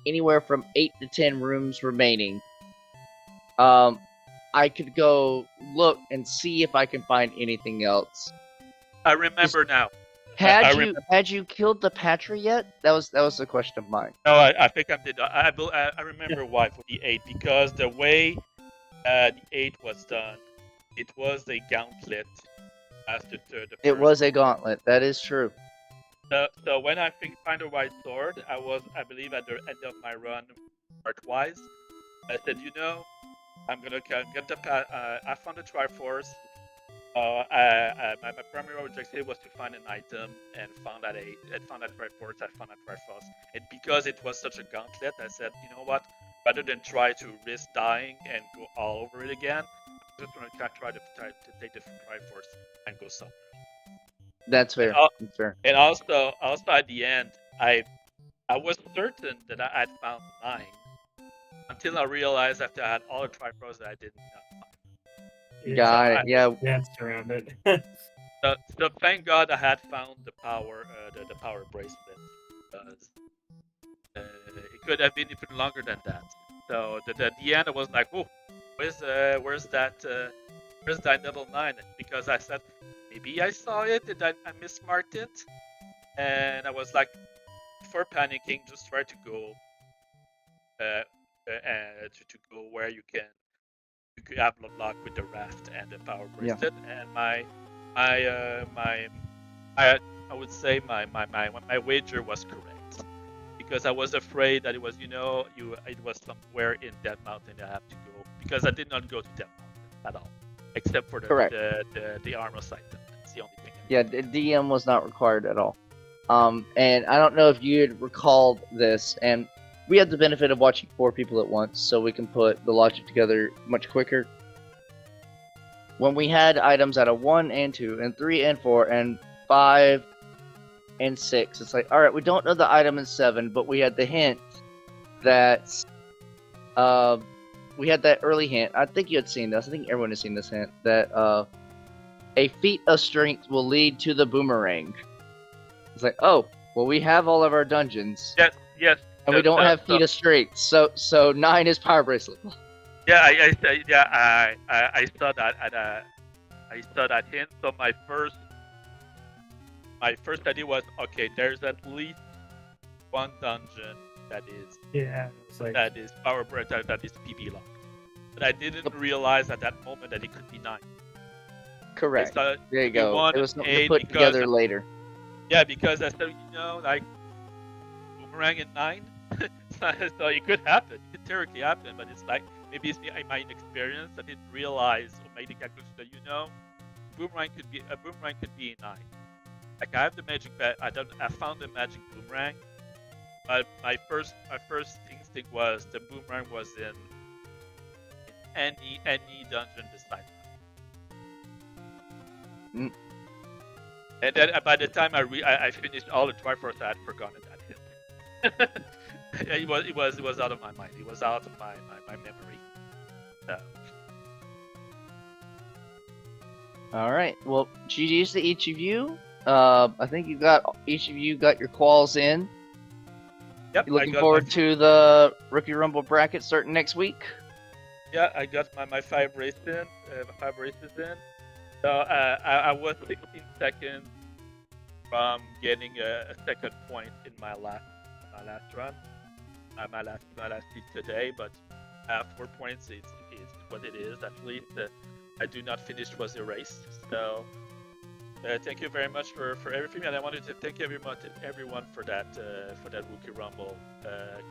anywhere from 8 to 10 rooms remaining. I could go look and see if I can find anything else. I remember now. Had you killed the Patra yet? That was a question of mine. No, I think I did. I remember why for the 8 because the way the 8 was done, it was a gauntlet as the third. It was a gauntlet. That is true. So when I find a white sword, I believe at the end of my run, part-wise, I said, I'm gonna get the. I found the Triforce. My primary objective was to find an item and found that Triforce. I found that Triforce, and because it was such a gauntlet, I said, you know what? Rather than try to risk dying and go all over it again, I'm just gonna try to take the Triforce and go somewhere. That's fair. That's fair. And also at the end, I was certain that I had found 9 until I realized after I had all the Triforce that I didn't know. Got it. Yeah. Dance around it. So thank God I had found the power bracelet because it could have been even longer than that. So at the end I was like, oh, where's that level 9? Because I said maybe I saw it and I mismarked it, and I was like, before panicking, just try to go to go where you could have luck with the raft and the power bracelet. And I would say my wager was correct because I was afraid that it was it was somewhere in that mountain I have to go because I did not go to that mountain at all except for the armor site. That's the only thing. Yeah, the DM was not required at all. And I don't know if you had recalled this, and we had the benefit of watching 4 people at once, so we can put the logic together much quicker. When we had items out of 1 and 2 and 3 and 4 and 5 and 6, it's like, all right, we don't know the item in 7, but we had the hint that we had that early hint. I think you had seen this. I think everyone has seen this hint that a feat of strength will lead to the boomerang. It's like, oh, well, we have all of our dungeons. Yes. And we don't have feet of strength, so 9 is power bracelet. Yeah, I saw that I saw that hint. So my first idea was, okay, there's at least one dungeon that is that is power bracelet, that is PB locked. But I didn't realize at that moment that it could be 9. Correct. There you go. It was something to put together later. Yeah, because I said, like boomerang at 9. So it could happen. It could theoretically happen, but it's like maybe it's my inexperience. I didn't realize or made the calculation that boomerang could be a 9. Like I have the magic I found the magic boomerang, but my first instinct was the boomerang was in any dungeon beside me. And then by the time I finished all the Triforce, I had forgotten that hint. it was out of my mind. It was out of my memory. All right. Well, GG's to each of you. I think each of you got your quals in. Yep. You looking forward to the Rookie Rumble bracket starting next week? Yeah, I got my 5 races in. So I was 16 seconds from getting a second point in my last run. My last seat today, but 4 points is what it is. At least I do not finish was erased. So thank you very much for everything, and I wanted to thank everyone for that Rookie Rumble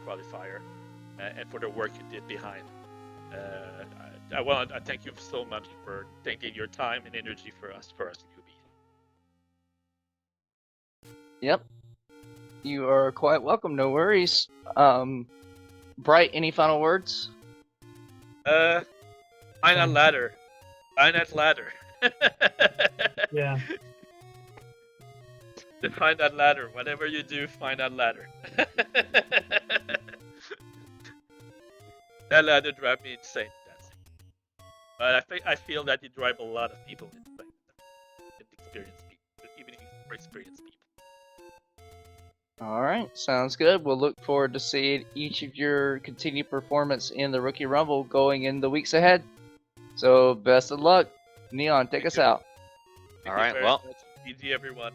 qualifier and for the work you did behind. I thank you so much for taking your time and energy for us newbies. Yep. You are quite welcome. No worries. Bright, any final words? Find that ladder. Find that ladder. Yeah. To find that ladder. Whatever you do, find that ladder. That ladder drive me insane. That's it. But I feel that it drive a lot of people insane. Experienced people, even experienced people. All right, sounds good. We'll look forward to seeing each of your continued performance in the Rookie Rumble going in the weeks ahead. So best of luck. Neon, take us out. All right, well, GG everyone.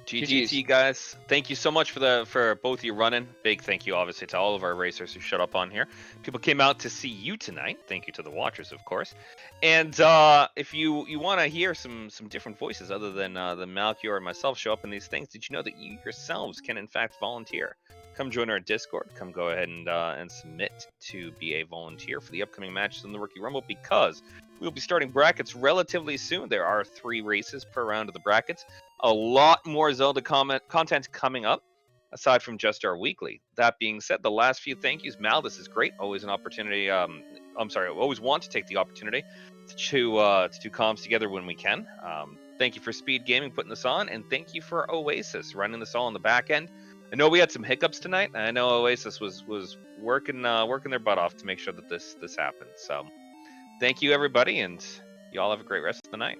GGT guys, thank you so much for both you running. Big thank you, obviously, to all of our racers who showed up on here. People came out to see you tonight. Thank you to the watchers, of course. And if you want to hear some different voices other than Malchior and myself show up in these things, did you know that you yourselves can in fact volunteer? Come join our Discord. Come go ahead and submit to be a volunteer for the upcoming matches in the Rookie Rumble, because we'll be starting brackets relatively soon. There are 3 races per round of the brackets. A lot more Zelda content coming up, aside from just our weekly. That being said, the last few thank yous. Mal, this is great. Always an opportunity. I'm sorry, I always want to take the opportunity to do comms together when we can. Thank you for Speed Gaming putting this on, and thank you for Oasis running this all on the back end. I know we had some hiccups tonight. I know Oasis was working their butt off to make sure that this happened. So, thank you everybody, and you all have a great rest of the night.